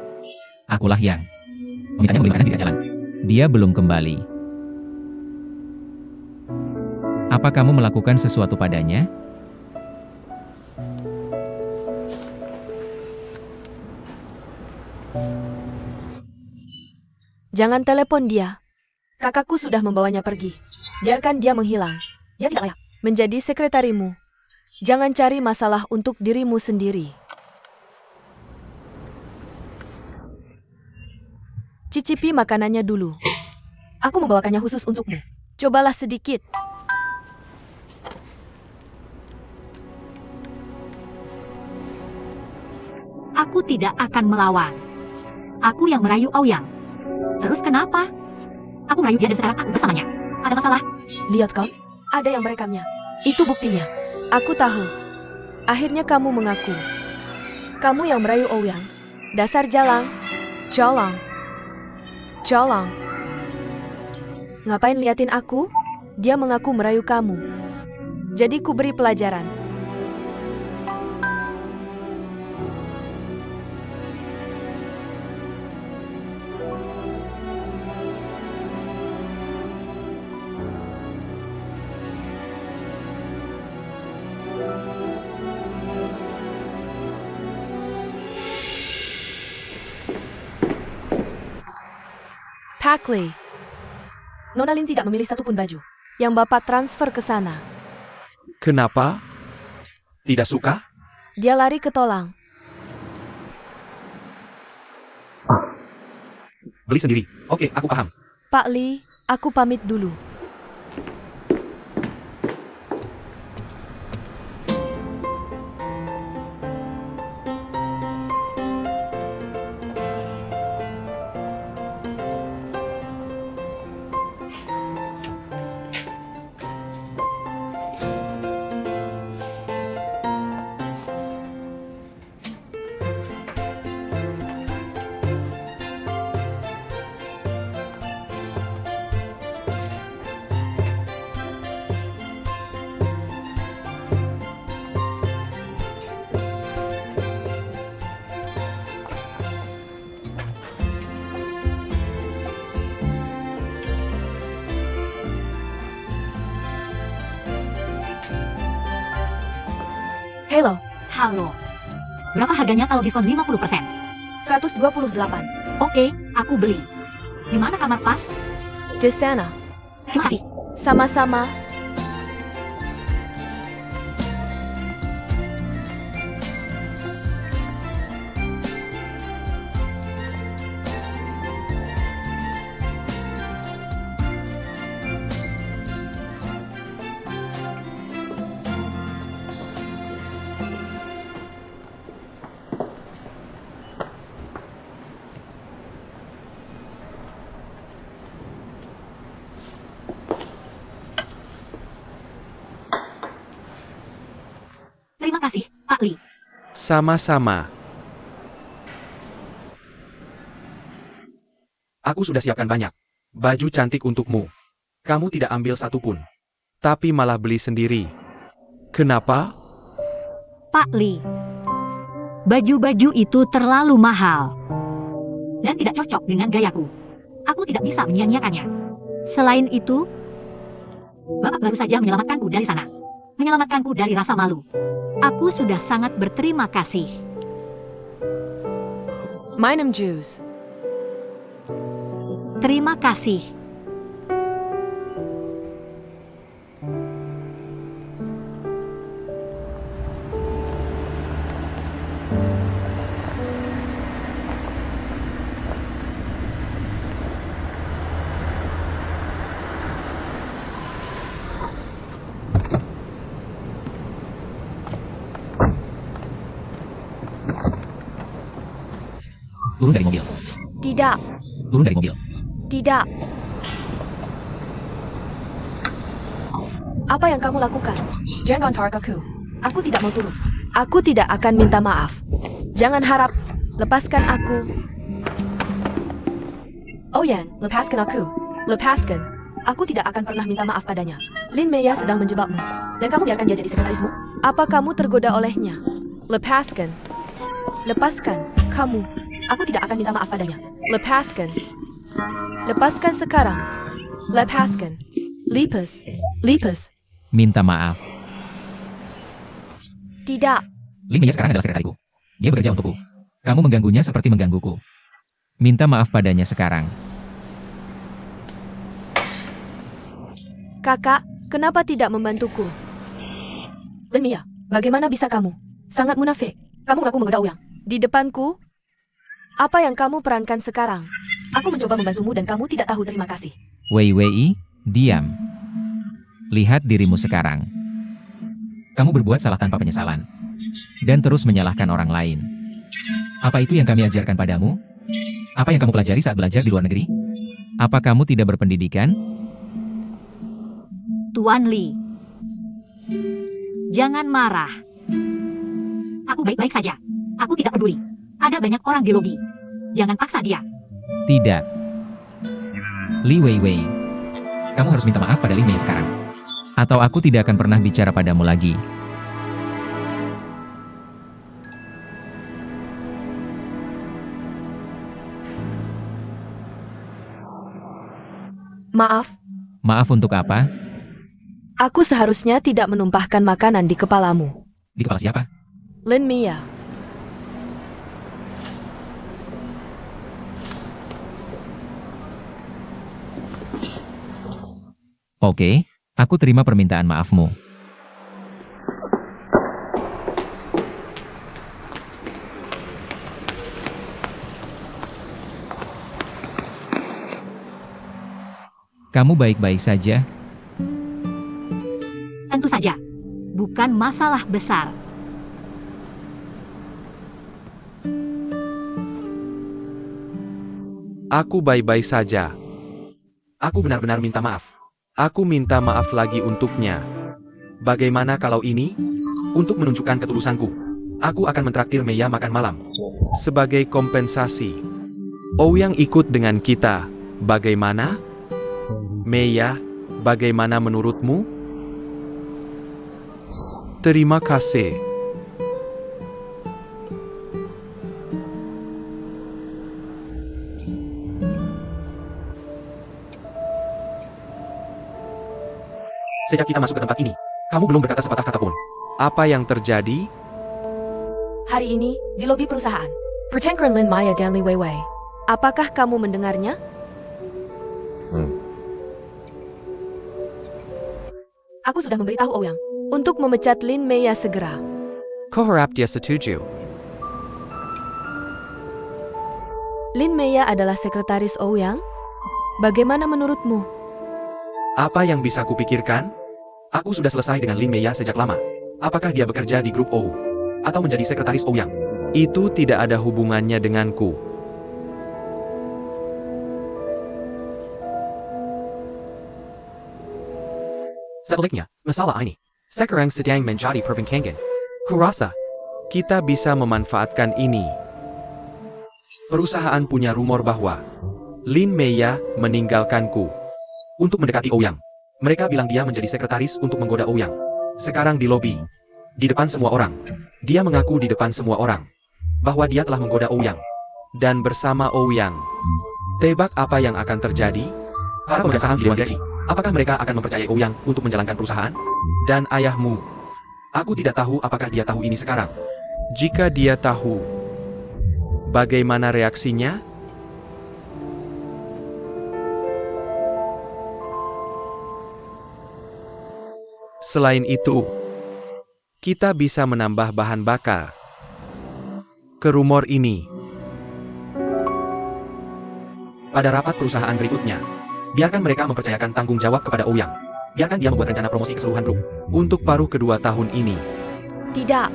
Akulah yang memintanya membeli makanan di jalan. Dia belum kembali. Apa kamu melakukan sesuatu padanya? Jangan telepon dia. Kakakku sudah membawanya pergi. Biarkan dia menghilang. Dia tidak layak menjadi sekretarimu. Jangan cari masalah untuk dirimu sendiri. Cicipi makanannya dulu. Aku membawakannya khusus untukmu. Cobalah sedikit. Aku tidak akan melawan. Aku yang merayu Aoyang. Terus kenapa? Aku merayu dia dan sekarang aku bersamanya. Ada masalah? Lihat kan? Ada yang merekamnya. Itu buktinya. Aku tahu. Akhirnya kamu mengaku. Kamu yang merayu Ouyang. Dasar Jalang. Jalang. Jalang. Ngapain liatin aku? Dia mengaku merayu kamu. Jadi ku beri pelajaran. Pakli. Nona Lin tidak memilih satupun baju yang Bapak transfer ke sana. Kenapa? Tidak suka? Dia lari ke tolang. Beli sendiri. Oke, aku paham. Pak Li, aku pamit dulu. Halo, Halo. Berapa harganya kalau diskon 50%? 128. Oke, aku beli. Di mana kamar pas? Di sana. Terima kasih. Sama-sama. Sama-sama. Aku sudah siapkan banyak baju cantik untukmu. Kamu tidak ambil satupun, tapi malah beli sendiri. Kenapa? Pak Li, baju-baju itu terlalu mahal dan tidak cocok dengan gayaku. Aku tidak bisa menyia-nyiakannya. Selain itu, Bapak baru saja menyelamatkanku dari sana. Menyelamatkanku dari rasa malu. Aku sudah sangat berterima kasih. Meinem Jews. Terima kasih. Turun dari mobil. Tidak, Turun dari mobil. tidak. Apa yang kamu lakukan? Jangan tarik aku. Aku tidak mau turun. Aku tidak akan minta maaf. Jangan harap. Lepaskan aku. Ouyang, lepaskan aku. Lepaskan. Aku tidak akan pernah minta maaf padanya. Lin Meya sedang menjebakmu. Dan kamu biarkan dia jadi sekretarismu? Apa kamu tergoda olehnya? Lepaskan. Lepaskan. Kamu. Aku tidak akan minta maaf padanya. Lepaskan. Lepaskan sekarang. Lepaskan. Lepas. Lepas. Minta maaf. Tidak. Lin Meya sekarang adalah sekretariku. Dia bekerja untukku. Kamu mengganggunya seperti menggangguku. Minta maaf padanya sekarang. Kakak, kenapa tidak membantuku? Lin Meya, bagaimana bisa kamu? Sangat munafik. Kamu mengaku menggoda Ouyang. Di depanku? Apa yang kamu perankan sekarang? Aku mencoba membantumu dan kamu tidak tahu terima kasih. Wei Wei, diam. Lihat dirimu sekarang. Kamu berbuat salah tanpa penyesalan. Dan terus menyalahkan orang lain. Apa itu yang kami ajarkan padamu? Apa yang kamu pelajari saat belajar di luar negeri? Apa kamu tidak berpendidikan? Tuan Li, jangan marah. Aku baik-baik saja. Aku tidak peduli. Ada banyak orang di lobi. Jangan paksa dia. Tidak. Li Wei Wei. Kamu harus minta maaf pada Lin Mei sekarang. Atau aku tidak akan pernah bicara padamu lagi. Maaf, Maaf untuk apa? aku seharusnya tidak menumpahkan makanan di kepalamu. Di kepala siapa? Lin Meya. Oke, aku terima permintaan maafmu. Kamu baik-baik saja? Tentu saja. Bukan masalah besar. Aku baik-baik saja. Aku benar-benar minta maaf. Aku minta maaf lagi untuknya. Bagaimana kalau ini? Untuk menunjukkan ketulusanku, aku akan mentraktir Meya makan malam. Sebagai kompensasi. Ouyang ikut dengan kita. Bagaimana? Meya, bagaimana menurutmu? Terima kasih. Sejak kita masuk ke tempat ini, kamu belum berkata sepatah kata pun. Apa yang terjadi? Hari ini, di lobi perusahaan. Percengkeran Lin Meya dan Li Wei Wei. Apakah kamu mendengarnya? Aku sudah memberitahu Ouyang untuk memecat Lin Meya segera. Kau harap dia setuju? Lin Meya adalah sekretaris Ouyang? Bagaimana menurutmu? Apa yang bisa kupikirkan? Aku sudah selesai dengan Lin Meya sejak lama. Apakah dia bekerja di grup O? Atau menjadi sekretaris Ouyang? Itu tidak ada hubungannya denganku. Sebaliknya, masalah ini sekarang sedang menjadi perbincangan. Kurasa, Kita bisa memanfaatkan ini. Perusahaan punya rumor bahwa Lin Meiya meninggalkanku untuk mendekati Ouyang. Mereka bilang dia menjadi sekretaris untuk menggoda Ouyang. Sekarang di lobi, di depan semua orang, dia mengaku di depan semua orang bahwa dia telah menggoda Ouyang dan bersama Ouyang. Tebak apa yang akan terjadi? Para pemegang saham di Dewan Direksi, apakah mereka akan mempercayai Ouyang untuk menjalankan perusahaan? Dan ayahmu, aku tidak tahu apakah dia tahu ini sekarang. Jika dia tahu, bagaimana reaksinya? Selain itu, kita bisa menambah bahan bakar ke rumor ini. Pada rapat perusahaan berikutnya, biarkan mereka mempercayakan tanggung jawab kepada Ouyang. Biarkan dia membuat rencana promosi keseluruhan grup untuk paruh kedua tahun ini. Tidak.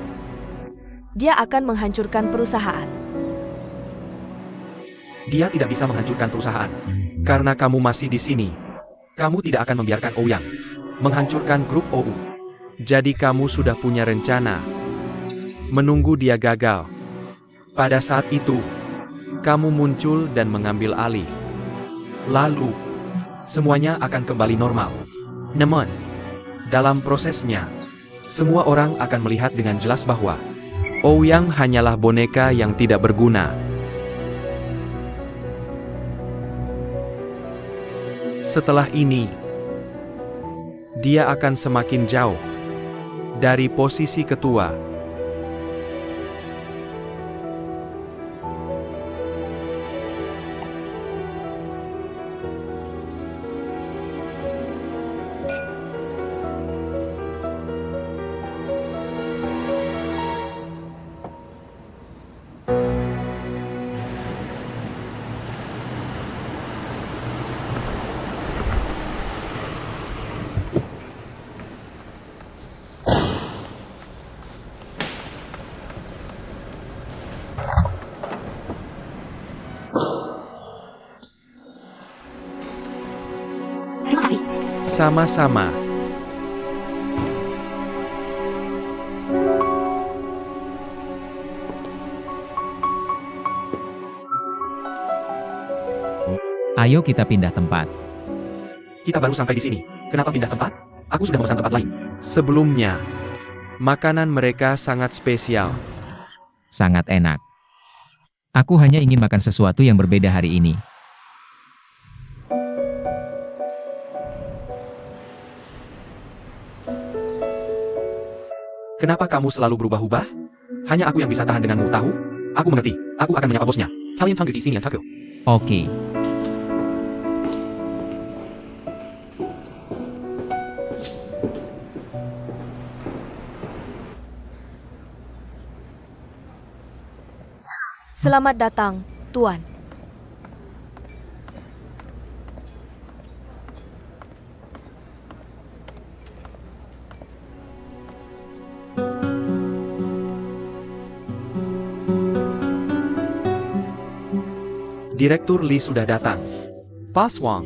Dia akan menghancurkan perusahaan. Dia tidak bisa menghancurkan perusahaan karena kamu masih di sini. Kamu tidak akan membiarkan Ouyang menghancurkan grup OU. Jadi kamu sudah punya rencana menunggu dia gagal. Pada saat itu, kamu muncul dan mengambil alih. Lalu, semuanya akan kembali normal. Namun, dalam prosesnya, semua orang akan melihat dengan jelas bahwa Ouyang hanyalah boneka yang tidak berguna. Setelah ini, dia akan semakin jauh dari posisi ketua. Terima kasih. Sama-sama. Ayo kita pindah tempat. Kita baru sampai di sini. Kenapa pindah tempat? Aku sudah memesan tempat lain. Sebelumnya, makanan mereka sangat spesial. Sangat enak. Aku hanya ingin makan sesuatu yang berbeda hari ini. Kenapa kamu selalu berubah-ubah? Hanya aku yang bisa tahan denganmu, tahu? Aku mengerti. Aku akan menyapa bosnya. Kalian sanggup di sini yang cakep. Oke. Selamat datang, Tuan. Direktur Lee sudah datang. Pas Wang,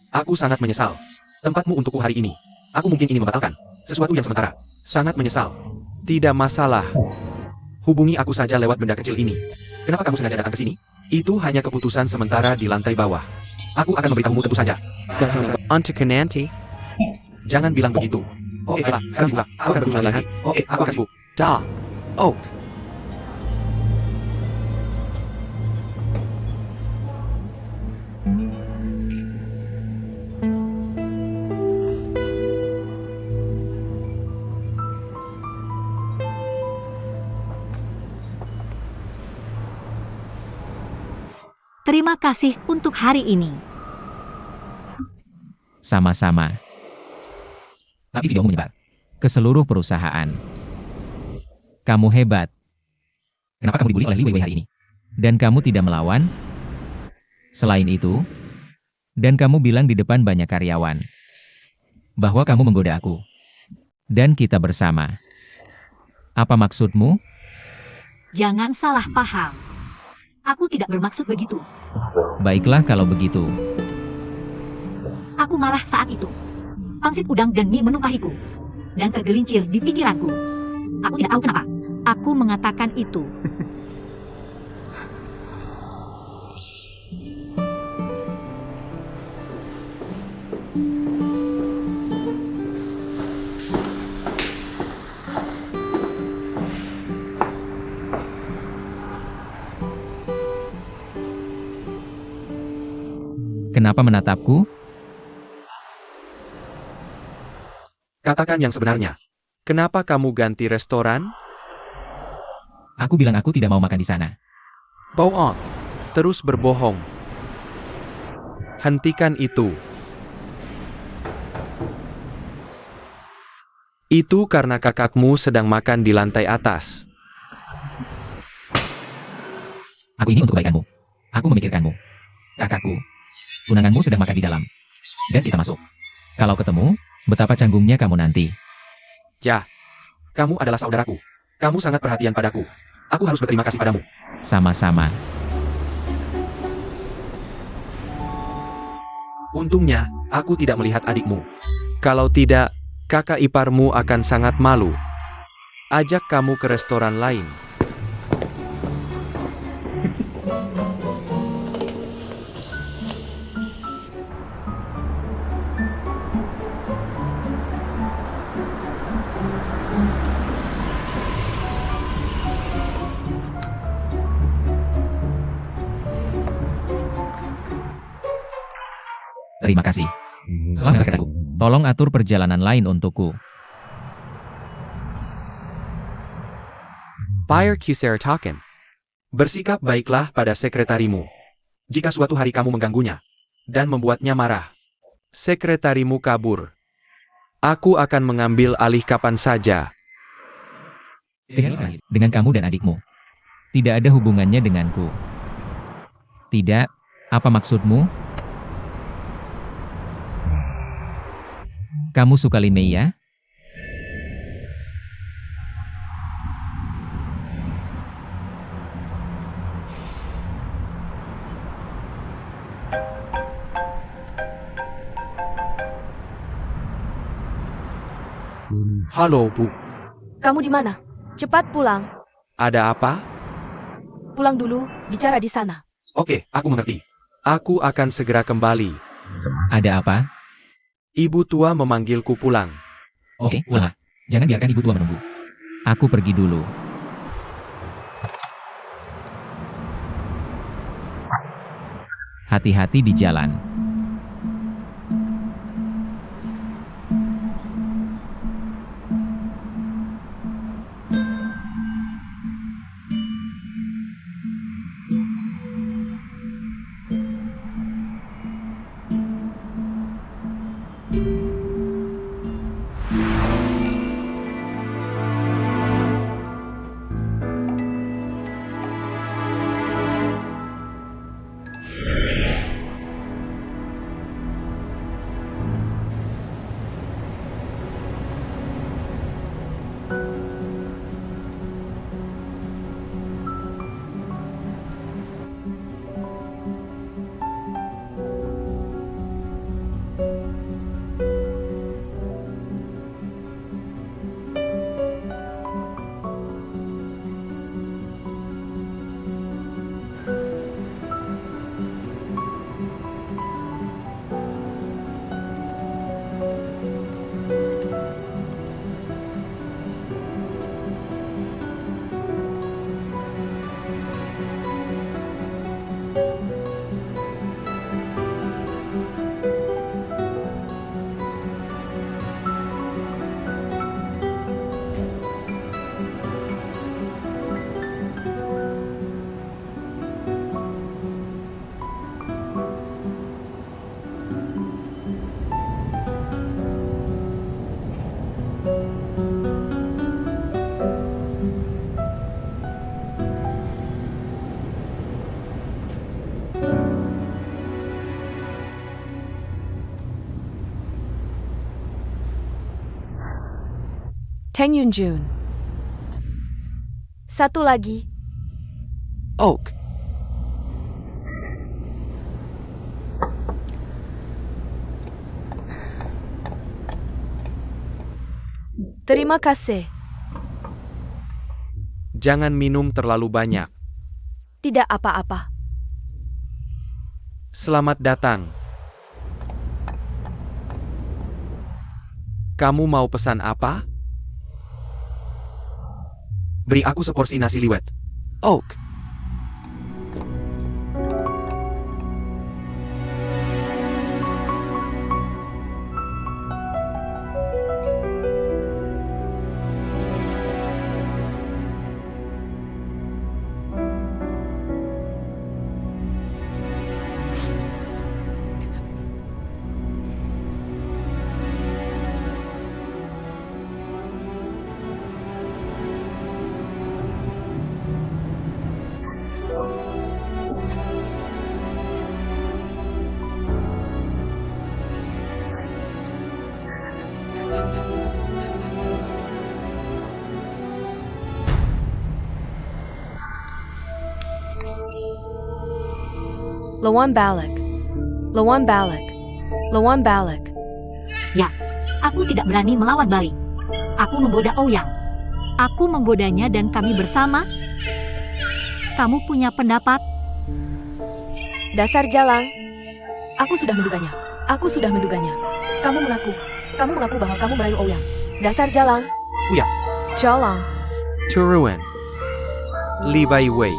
aku sangat menyesal. Tempatmu untukku hari ini. Aku mungkin ini membatalkan sesuatu yang sementara. Sangat menyesal. Tidak masalah. Hubungi aku saja lewat benda kecil ini. Kenapa kamu sengaja datang ke sini? Itu hanya keputusan sementara di lantai bawah. Aku akan memberitahumu tentu saja. Untuk nanti. Jangan bilang begitu. Oke, baiklah. Sekarang sibuk. Aku akan berusaha lagi. Oke, aku akan sibuk. Dah. Oh. Terima kasih untuk hari ini. Sama-sama. Tapi videomu menyebar ke seluruh perusahaan. Kamu hebat. Kenapa kamu dibully oleh Li Weiwei hari ini? Dan kamu tidak melawan? Selain itu, dan kamu bilang di depan banyak karyawan bahwa kamu menggoda aku. Dan kita bersama. Apa maksudmu? Jangan salah paham. Aku tidak bermaksud begitu. Baiklah kalau begitu. Aku marah saat itu. Pangsit udang dan mie menumpahiku. Dan tergelincir di pikiranku. Aku tidak tahu kenapa. Aku mengatakan itu. Kenapa menatapku? Katakan yang sebenarnya. Kenapa kamu ganti restoran? Aku bilang aku tidak mau makan di sana. Bohong. Terus berbohong. Hentikan itu. Itu karena kakakmu sedang makan di lantai atas. Aku ini untuk kebaikanmu. Aku memikirkanmu. Kakakku. Tunanganmu sedang makan di dalam. Dan kita masuk. Kalau ketemu, betapa canggungnya kamu nanti. Ya. Kamu adalah saudaraku. Kamu sangat perhatian padaku. Aku harus berterima kasih padamu. Sama-sama. Untungnya, aku tidak melihat adikmu. Kalau tidak, kakak iparmu akan sangat malu. Ajak kamu ke restoran lain. Terima kasih. Selamat kataku. Tolong atur perjalanan lain untukku. Pyre Kisertaken. Bersikap baiklah pada sekretarimu. Jika suatu hari kamu mengganggunya dan membuatnya marah, sekretarimu kabur. Aku akan mengambil alih kapan saja. Dengan kamu dan adikmu. Tidak ada hubungannya denganku. Tidak, apa maksudmu? Kamu suka Linnea? Halo, Bu. Kamu di mana? Cepat pulang. Ada apa? Pulang dulu, bicara di sana. Oke, aku mengerti. Aku akan segera kembali. Ada apa? Ibu tua memanggilku pulang. Oke, pulanglah. Jangan biarkan ibu tua menunggu. Aku pergi dulu. Hati-hati di jalan. Teng Yunjun. Satu lagi. Oak. Terima kasih. Jangan minum terlalu banyak. Tidak apa-apa. Selamat datang. Kamu mau pesan apa? Beri aku seporsi nasi liwet. Oak. Lawan balik. Lawan balik. Lawan balik. Ya, aku tidak berani melawan balik. Aku menggoda Ouyang. Aku menggodanya dan kami bersama. Kamu punya pendapat? Dasar Jalang. Aku sudah menduganya. Aku sudah menduganya. Kamu mengaku bahwa kamu merayu Ouyang. Dasar Jalang. Uya. Jalang. Turuan. Li Bai Wei.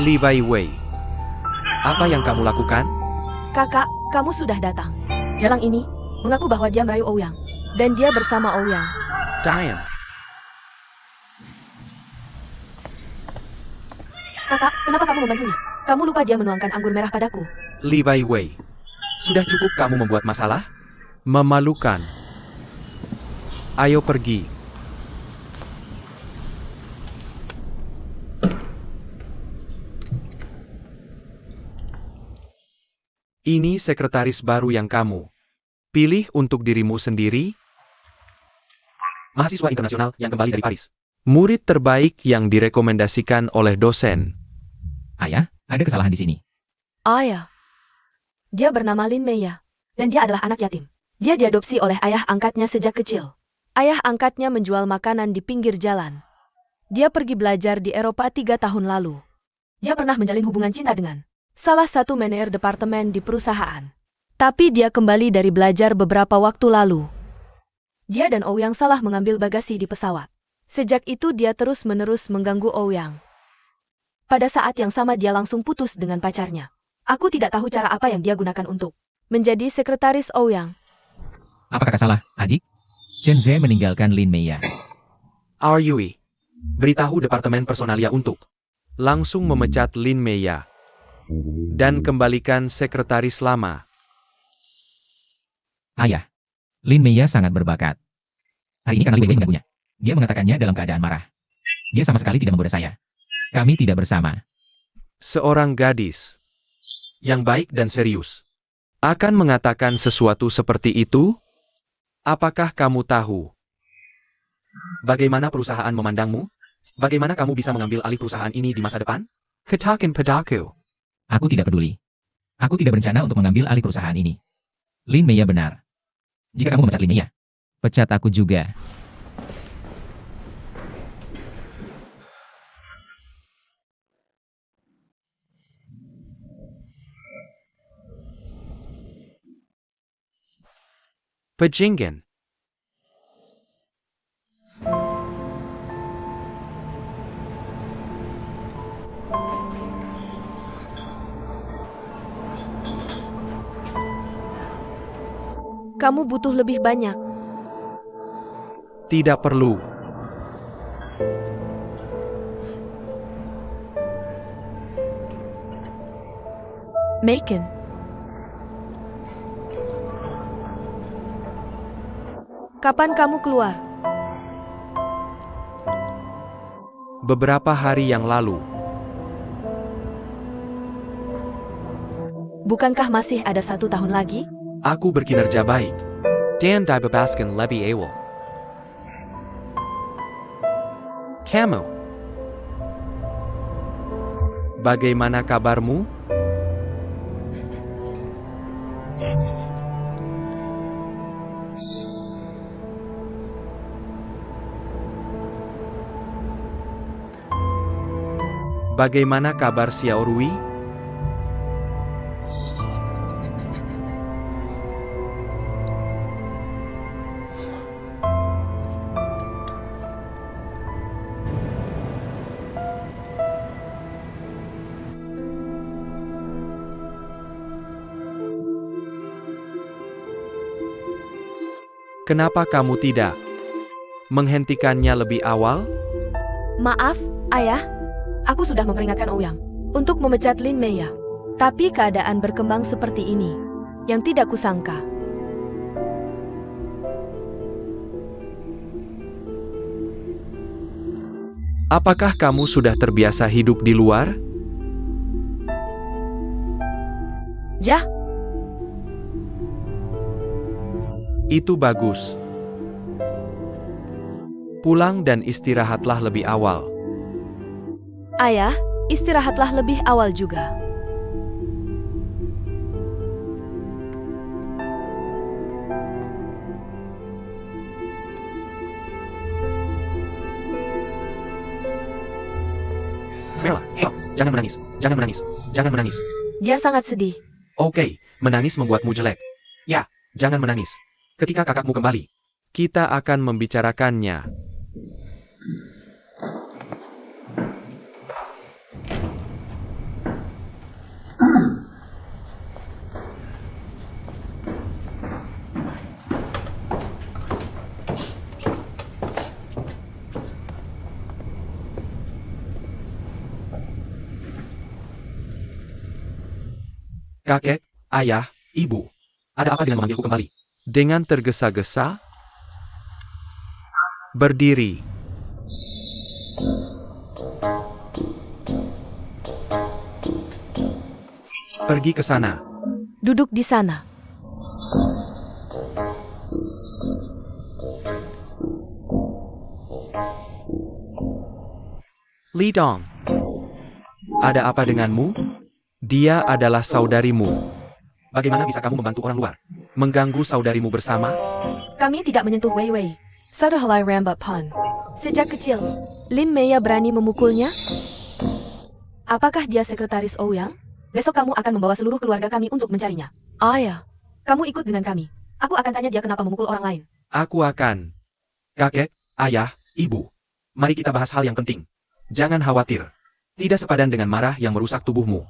Li Bai Wei. Apa yang kamu lakukan? Kakak, kamu sudah datang. Jalang ini mengaku bahwa dia merayu Ouyang. Dan dia bersama Ouyang. Diam. Kakak, kenapa kamu membantunya? Kamu lupa dia menuangkan anggur merah padaku. Li Bai Wei. Sudah cukup kamu membuat masalah? Memalukan. Ayo pergi. Ini sekretaris baru yang kamu pilih untuk dirimu sendiri. Mahasiswa internasional yang kembali dari Paris. Murid terbaik yang direkomendasikan oleh dosen. Ayah, ada kesalahan di sini. Ayah. Dia bernama Lin Meia. Dan dia adalah anak yatim. Dia diadopsi oleh ayah angkatnya sejak kecil. Ayah angkatnya menjual makanan di pinggir jalan. Dia pergi belajar di Eropa 3 tahun lalu. Dia pernah menjalin hubungan cinta dengan salah satu manajer departemen di perusahaan. Tapi dia kembali dari belajar beberapa waktu lalu. Dia dan Ouyang salah mengambil bagasi di pesawat. Sejak itu dia terus-menerus mengganggu Ouyang. Pada saat yang sama dia langsung putus dengan pacarnya. Aku tidak tahu cara apa yang dia gunakan untuk menjadi sekretaris Ouyang. Apa kakak salah, adik? Chen Zhe meninggalkan Lin Meia. Yui. Beritahu Departemen Personalia untuk langsung memecat Lin Meia. Dan kembalikan sekretaris lama. Ayah, Lin Meia sangat berbakat. Hari ini karena Li Wei mengganggunya. Dia mengatakannya dalam keadaan marah. Dia sama sekali tidak menggoda saya. Kami tidak bersama. Seorang gadis yang baik dan serius akan mengatakan sesuatu seperti itu? Apakah kamu tahu bagaimana perusahaan memandangmu? Bagaimana kamu bisa mengambil alih perusahaan ini di masa depan? Katakan padaku. Aku tidak peduli. Aku tidak berencana untuk mengambil alih perusahaan ini. Lin Meia benar. Jika kamu memecat Lin Meia, pecat aku juga. Pejinggan. Kamu butuh lebih banyak. Tidak perlu. Macon. Kapan kamu keluar? Beberapa hari yang lalu. Bukankah masih ada 1 tahun lagi? Aku berkinerja baik. Dan dibebaskan lebih awal. Kamu. Bagaimana kabarmu? Bagaimana kabar Xiao Rui? Kenapa kamu tidak menghentikannya lebih awal? Maaf, Ayah. Aku sudah memperingatkan Ouyang untuk memecat Lin Mei. Tapi keadaan berkembang seperti ini, yang tidak kusangka. Apakah kamu sudah terbiasa hidup di luar? Jah, Itu bagus. Pulang dan istirahatlah lebih awal. Ayah, istirahatlah lebih awal juga. Bella, ayo, jangan menangis, jangan menangis, jangan menangis. Dia sangat sedih. Oke, menangis membuatmu jelek. Ya, jangan menangis. Ketika kakakmu kembali, kita akan membicarakannya. Kakek, ayah, ibu. Ada apa dengan memanggilku kembali? Dengan tergesa-gesa, berdiri. Pergi ke sana. Duduk di sana. Li Dong. Ada apa denganmu? Dia adalah saudarimu. Bagaimana bisa kamu membantu orang luar? Mengganggu saudarimu bersama? Kami tidak menyentuh Wei Wei. Satu helai rambut pan. Sejak kecil, Lin Mei berani memukulnya? Apakah dia sekretaris Ouyang? Besok kamu akan membawa seluruh keluarga kami untuk mencarinya. Ayah, kamu ikut dengan kami. Aku akan tanya dia kenapa memukul orang lain. Aku akan. Kakek, ayah, ibu. Mari kita bahas hal yang penting. Jangan khawatir. Tidak sepadan dengan marah yang merusak tubuhmu.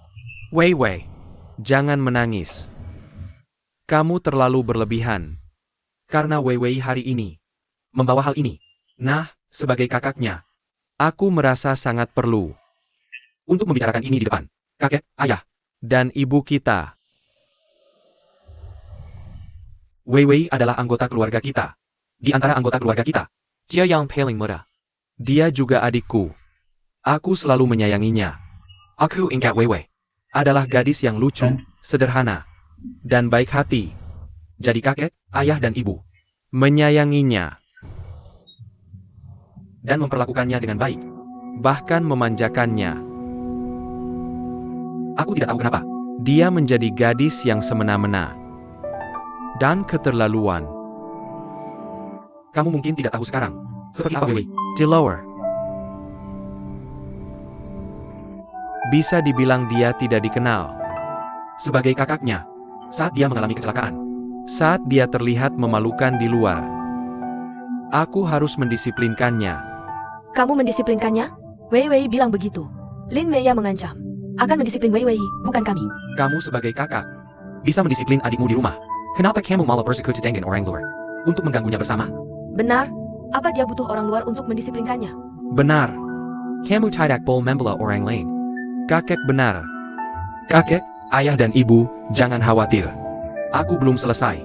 Wei Wei, jangan menangis. Kamu terlalu berlebihan. Karena Wei Wei hari ini membawa hal ini. Nah, sebagai kakaknya, aku merasa sangat perlu untuk membicarakan ini di depan kakek, ayah, dan ibu kita. Wei Wei adalah anggota keluarga kita. Di antara anggota keluarga kita, dia yang paling muda. Dia juga adikku. Aku selalu menyayanginya. Aku ingat Wei Wei adalah gadis yang lucu, sederhana, dan baik hati. Jadi kakek, ayah dan ibu menyayanginya dan memperlakukannya dengan baik, bahkan memanjakannya. Aku tidak tahu kenapa dia menjadi gadis yang semena-mena dan keterlaluan. Kamu mungkin tidak tahu sekarang seperti apa Wei Wei di lower. Bisa dibilang dia tidak dikenal sebagai kakaknya saat dia mengalami kecelakaan. Saat dia terlihat memalukan di luar. Aku harus mendisiplinkannya. Kamu mendisiplinkannya? Wei Wei bilang begitu. Lin Mei mengancam akan mendisiplin Wei Wei, bukan kami. Kamu sebagai kakak bisa mendisiplin adikmu di rumah. Kenapa kamu malah persekutu dengan orang luar untuk mengganggunya bersama? Benar? Apa dia butuh orang luar untuk mendisiplinkannya? Benar. Kamu tidak boleh membela orang lain. Kakek benar. Kakek, ayah dan ibu, jangan khawatir. Aku belum selesai.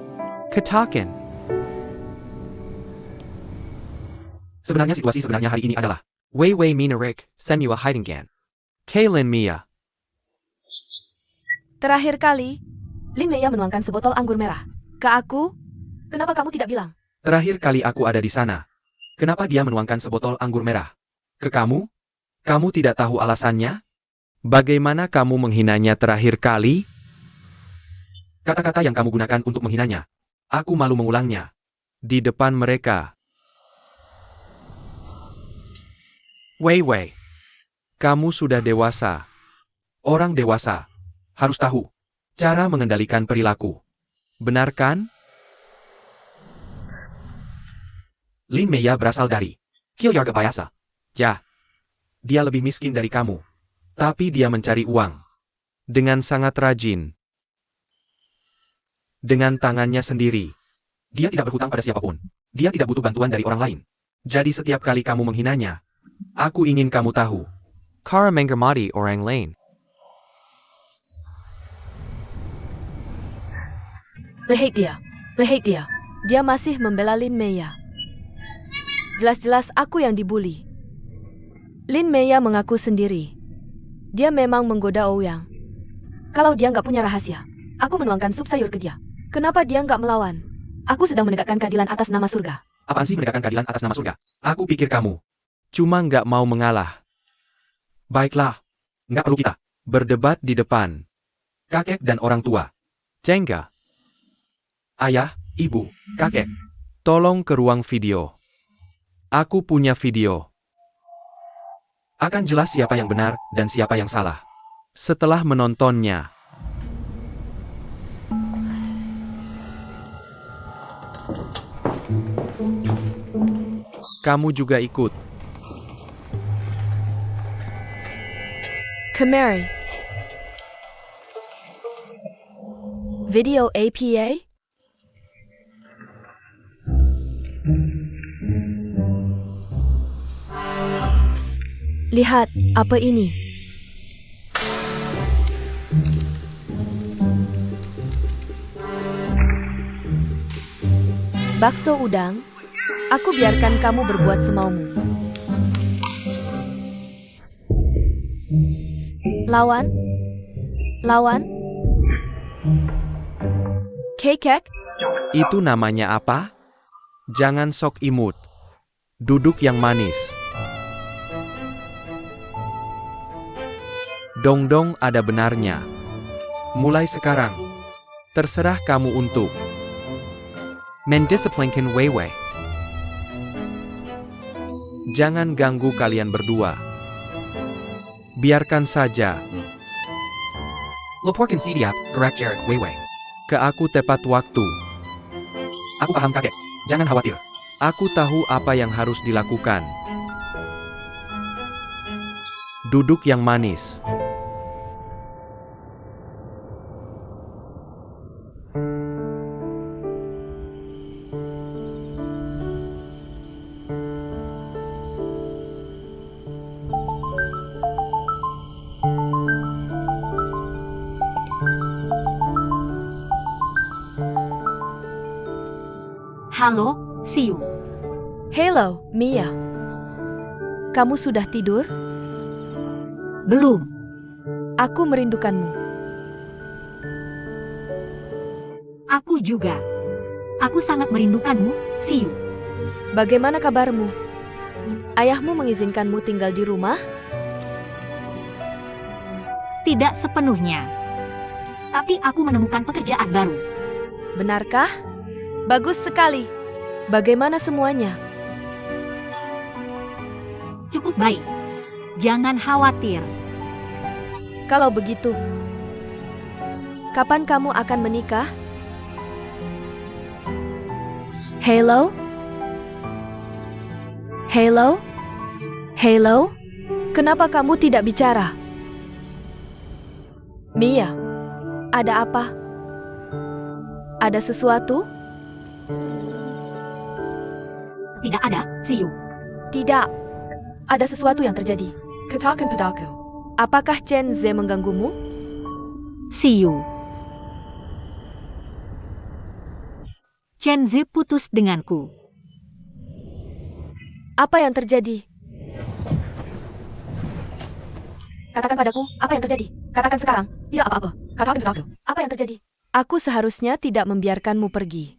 Katakan. Sebenarnya situasi sebenarnya hari ini adalah Wei Wei Minarik, Semua Hidingan. Kaylin Mia. Terakhir kali, Lin Mei menuangkan sebotol anggur merah. Ke aku? Kenapa kamu tidak bilang? Terakhir kali aku ada di sana. Kenapa dia menuangkan sebotol anggur merah? Ke kamu? Kamu tidak tahu alasannya? Bagaimana kamu menghinanya terakhir kali? Kata-kata yang kamu gunakan untuk menghinanya. Aku malu mengulangnya. Di depan mereka. Wei Wei. Kamu sudah dewasa. Orang dewasa harus tahu cara mengendalikan perilaku. Benar kan? Lin Meiya berasal dari keluarga biasa. Ya, dia lebih miskin dari kamu. Tapi dia mencari uang dengan sangat rajin. Dengan tangannya sendiri. Dia tidak berhutang pada siapapun. Dia tidak butuh bantuan dari orang lain. Jadi setiap kali kamu menghinanya, aku ingin kamu tahu. Kara menghormati orang lain. Lihat dia. Lihat dia. Dia masih membela Lin Meiya. Jelas-jelas aku yang dibuli. Lin Meiya mengaku sendiri. Dia memang menggoda Ouyang. Kalau dia nggak punya rahasia, aku menuangkan sup sayur ke dia. Kenapa dia nggak melawan? Aku sedang menegakkan keadilan atas nama surga. Apaan sih menegakkan keadilan atas nama surga? Aku pikir kamu cuma nggak mau mengalah. Baiklah, nggak perlu kita berdebat di depan kakek dan orang tua. Cengga. Ayah, ibu, kakek, tolong ke ruang video. Aku punya video. Akan jelas siapa yang benar dan siapa yang salah. Setelah menontonnya. Kamu juga ikut. Kemari. Video APA? Lihat, apa ini? Bakso udang? Aku biarkan kamu berbuat semaumu. Lawan? Lawan? Kekek? Itu namanya apa? Jangan sok imut. Duduk yang manis. Dongdong ada benarnya. Mulai sekarang, terserah kamu untuk mendisiplinkan Weiwei. Jangan ganggu kalian berdua. Biarkan saja. Laporkan si dia, gerak Jared Weiwei. Ke aku tepat waktu. Aku paham kakek, jangan khawatir. Aku tahu apa yang harus dilakukan. Duduk yang manis. Halo, Siu. Hello, Mia. Kamu sudah tidur? Belum. Aku merindukanmu. Aku juga. Aku sangat merindukanmu, Siu. Bagaimana kabarmu? Ayahmu mengizinkanmu tinggal di rumah? Tidak sepenuhnya. Tapi aku menemukan pekerjaan baru. Benarkah? Bagus sekali. Bagaimana semuanya? Cukup baik. Jangan khawatir. Kalau begitu, kapan kamu akan menikah? Hello? Hello? Hello? Kenapa kamu tidak bicara? Mia, ada apa? Ada sesuatu? Tidak ada, Siu. Tidak. Ada sesuatu yang terjadi. Katakan padaku. Apakah Chen Ze mengganggumu? Siu. Chen Zi putus denganku. Apa yang terjadi? Katakan padaku, apa yang terjadi? Katakan sekarang. Tidak apa-apa. Katakan padaku. Apa yang terjadi? Aku seharusnya tidak membiarkanmu pergi.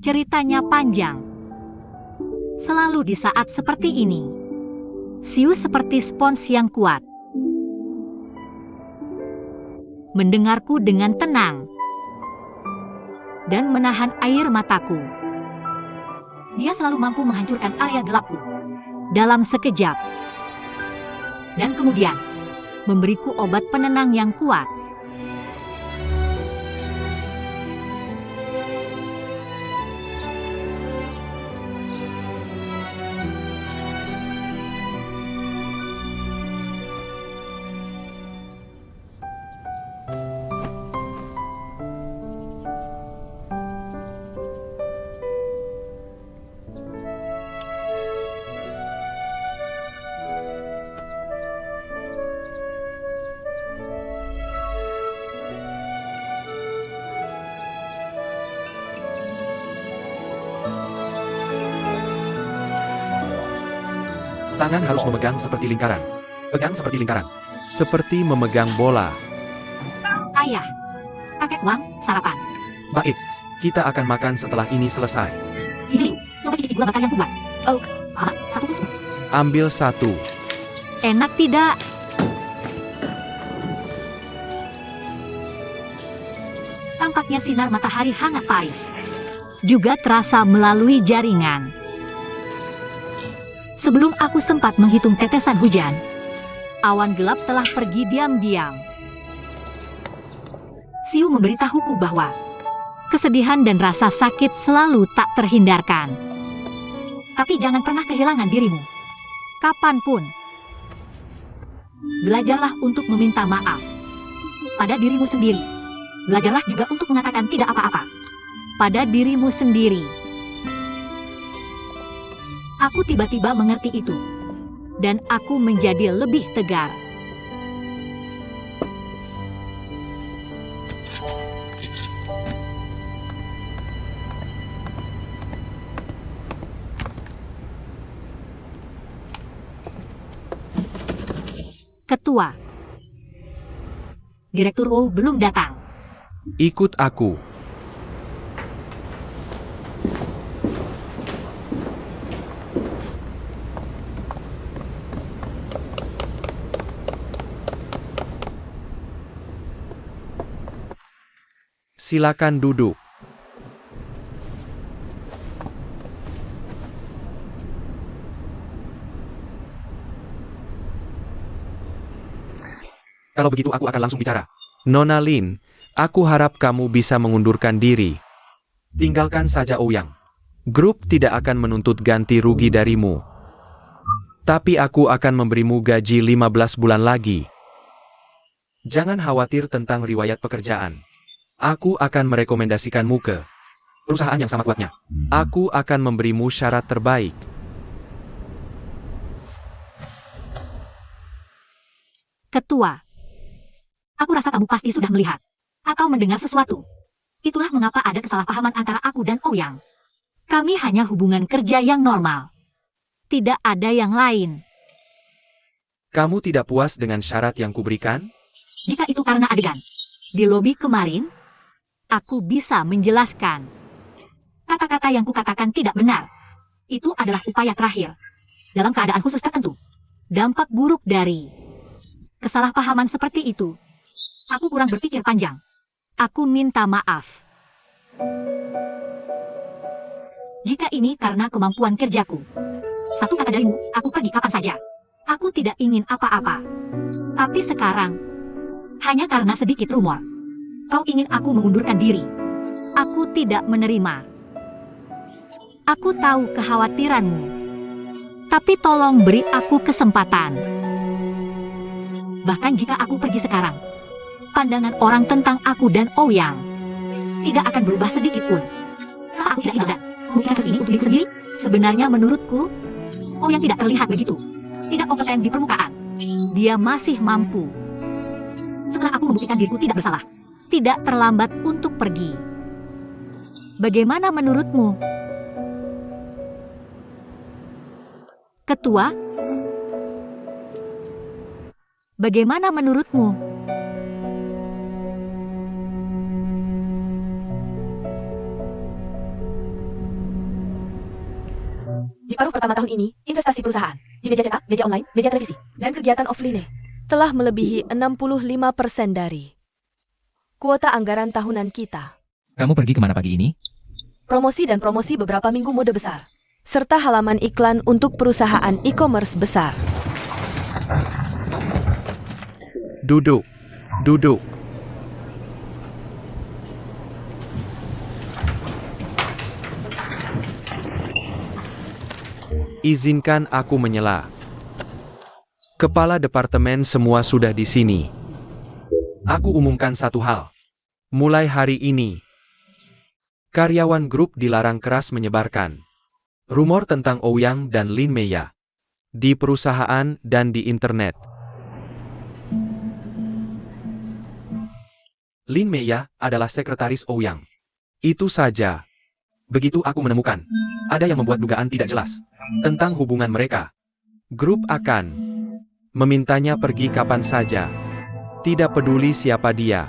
Ceritanya panjang. Selalu di saat seperti ini, Siu seperti spons yang kuat. Mendengarku dengan tenang. Dan menahan air mataku. Dia selalu mampu menghancurkan area gelapku. Dalam sekejap, dan kemudian memberiku obat penenang yang kuat. Tangan harus memegang seperti lingkaran. Pegang seperti lingkaran. Seperti memegang bola. Ayah, kakek Wang, sarapan. Baik, kita akan makan setelah ini selesai. Ini, coba cicipi gula bakar yang kuat. Oh. Satu tutup. Ambil satu. Enak tidak? Tampaknya sinar matahari hangat Paris. Juga terasa melalui jaringan. Sebelum aku sempat menghitung tetesan hujan, awan gelap telah pergi diam-diam. Siu memberitahuku bahwa kesedihan dan rasa sakit selalu tak terhindarkan. Tapi jangan pernah kehilangan dirimu. Kapanpun. Belajarlah untuk meminta maaf pada dirimu sendiri. Belajarlah juga untuk mengatakan tidak apa-apa pada dirimu sendiri. Aku tiba-tiba mengerti itu, dan aku menjadi lebih tegar. Ketua. Direktur Wu belum datang. Ikut aku. Silakan duduk. Kalau begitu aku akan langsung bicara. Nona Lin, aku harap kamu bisa mengundurkan diri. Tinggalkan saja Ouyang. Grup tidak akan menuntut ganti rugi darimu. Tapi aku akan memberimu gaji 15 bulan lagi. Jangan khawatir tentang riwayat pekerjaan. Aku akan merekomendasikanmu ke perusahaan yang sama kuatnya. Aku akan memberimu syarat terbaik. Ketua. Aku rasa kamu pasti sudah melihat atau mendengar sesuatu. Itulah mengapa ada kesalahpahaman antara aku dan Ouyang. Kami hanya hubungan kerja yang normal. Tidak ada yang lain. Kamu tidak puas dengan syarat yang kuberikan? Jika itu karena adegan di lobi kemarin, aku bisa menjelaskan. Kata-kata yang kukatakan tidak benar. Itu adalah upaya terakhir. Dalam keadaan khusus tertentu. Dampak buruk dari kesalahpahaman seperti itu. Aku kurang berpikir panjang. Aku minta maaf. Jika ini karena kemampuan kerjaku. Satu kata darimu, aku pergi kapan saja. Aku tidak ingin apa-apa. Tapi sekarang, hanya karena sedikit rumor. Kau ingin aku mengundurkan diri. Aku tidak menerima. Aku tahu kekhawatiranmu. Tapi tolong beri aku kesempatan. Bahkan jika aku pergi sekarang, pandangan orang tentang aku dan Ouyang tidak akan berubah sedikit pun. Apa aku tidak ingat memberikan kesini untuk diri sendiri? Sebenarnya menurutku, Ouyang tidak terlihat begitu. Tidak kompeten di permukaan. Dia masih mampu. Setelah aku membuktikan diriku tidak bersalah, tidak terlambat untuk pergi. Bagaimana menurutmu? Ketua? Bagaimana menurutmu? Di paruh pertama tahun ini, investasi perusahaan di media cetak, media online, media televisi, dan kegiatan offline telah melebihi 65% dari kuota anggaran tahunan kita. Kamu pergi kemana pagi ini? Promosi dan promosi beberapa minggu mode besar, serta halaman iklan untuk perusahaan e-commerce besar. Duduk. Duduk. Izinkan aku menyela. Kepala departemen semua sudah di sini. Aku umumkan satu hal. Mulai hari ini, karyawan grup dilarang keras menyebarkan rumor tentang Ouyang dan Lin Meya di perusahaan dan di internet. Lin Meya adalah sekretaris Ouyang. Itu saja. Begitu aku menemukan ada yang membuat dugaan tidak jelas tentang hubungan mereka, grup akan memintanya pergi kapan saja. Tidak peduli siapa dia.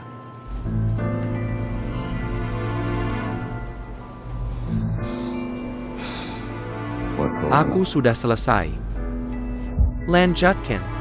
Aku sudah selesai. Lanjutkan.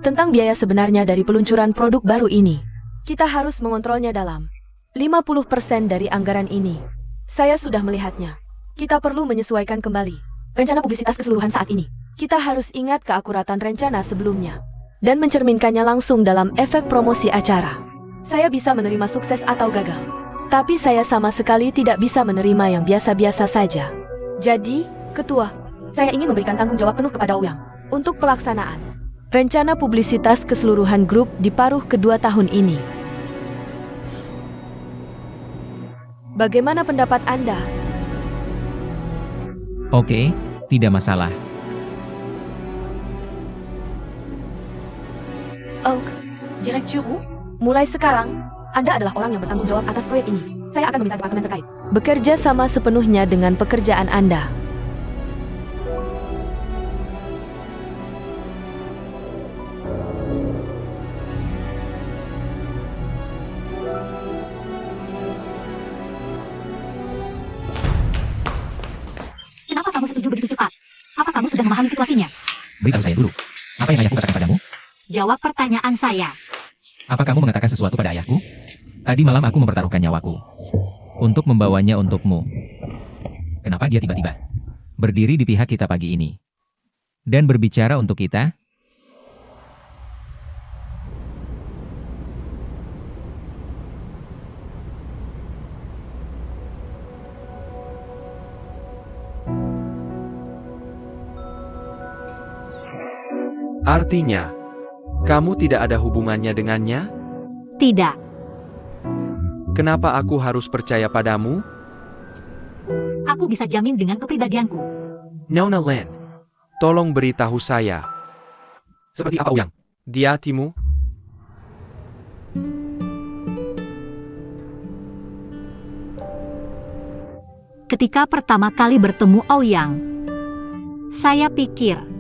Tentang biaya sebenarnya dari peluncuran produk baru ini. Kita harus mengontrolnya dalam 50% dari anggaran ini. Saya sudah melihatnya. Kita perlu menyesuaikan kembali rencana publisitas keseluruhan saat ini. Kita harus ingat keakuratan rencana sebelumnya dan mencerminkannya langsung dalam efek promosi acara. Saya bisa menerima sukses atau gagal, tapi saya sama sekali tidak bisa menerima yang biasa-biasa saja. Jadi, Ketua, saya ingin memberikan tanggung jawab penuh kepada Ouyang untuk pelaksanaan rencana publisitas keseluruhan grup di paruh kedua tahun ini. Bagaimana pendapat Anda? Oke, tidak masalah. Oak, Direktur, mulai sekarang, Anda adalah orang yang bertanggung jawab atas proyek ini. Saya akan meminta departemen terkait bekerja sama sepenuhnya dengan pekerjaan Anda. Kenapa kamu setuju begitu cepat? Apa kamu sudah memahami situasinya? Beritahu saya dulu. Apa yang ayahku katakan padamu? Jawab pertanyaan saya. Apa kamu mengatakan sesuatu pada ayahku? Tadi malam aku mempertaruhkan nyawaku untuk membawanya untukmu. Kenapa dia tiba-tiba berdiri di pihak kita pagi ini dan berbicara untuk kita? Artinya, kamu tidak ada hubungannya dengannya? Tidak. Kenapa aku harus percaya padamu? Aku bisa jamin dengan kepribadianku. Nona Len, tolong beritahu saya. Seperti apa Ouyang? Di hatimu? Ketika pertama kali bertemu Ouyang, saya pikir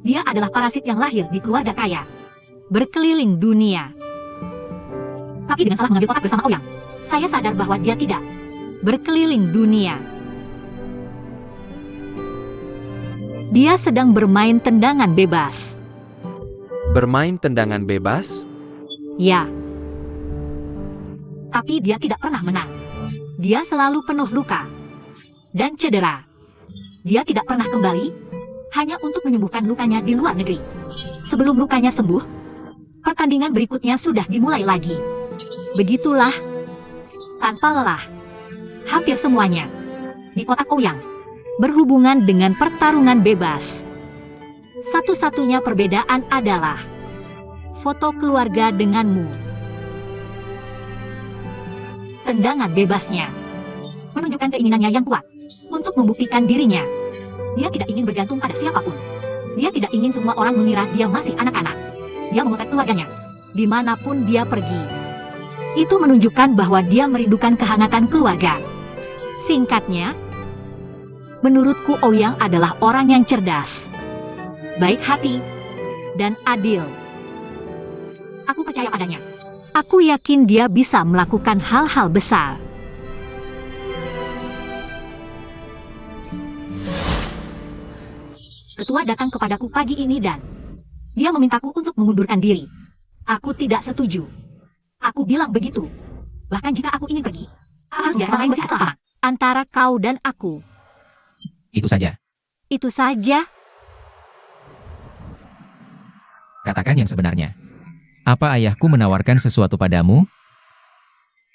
dia adalah parasit yang lahir di keluarga kaya, berkeliling dunia. Tapi dengan salah mengambil kotak bersama Ouyang, saya sadar bahwa dia tidak berkeliling dunia. Dia sedang bermain tendangan bebas. Bermain tendangan bebas? Ya. Tapi dia tidak pernah menang. Dia selalu penuh luka dan cedera. Dia tidak pernah kembali hanya untuk menyembuhkan lukanya di luar negeri. Sebelum lukanya sembuh, pertandingan berikutnya sudah dimulai lagi. Begitulah, tanpa lelah, hampir semuanya di kotak Ouyang berhubungan dengan pertarungan bebas. Satu-satunya perbedaan adalah foto keluarga denganmu. Tendangan bebasnya menunjukkan keinginannya yang kuat untuk membuktikan dirinya. Dia tidak ingin bergantung pada siapapun. Dia tidak ingin semua orang mengira dia masih anak-anak. Dia memotret keluarganya dimanapun dia pergi. Itu menunjukkan bahwa dia merindukan kehangatan keluarga. Singkatnya, menurutku Ouyang adalah orang yang cerdas, baik hati, dan adil. Aku percaya padanya. Aku yakin dia bisa melakukan hal-hal besar. Ketua datang kepadaku pagi ini dan dia memintaku untuk mengundurkan diri. Aku tidak setuju. Aku bilang begitu. Bahkan jika aku ingin pergi, harus biar orang lain bersama antara kau dan aku. Itu saja. Itu saja. Katakan yang sebenarnya. Apa ayahku menawarkan sesuatu padamu?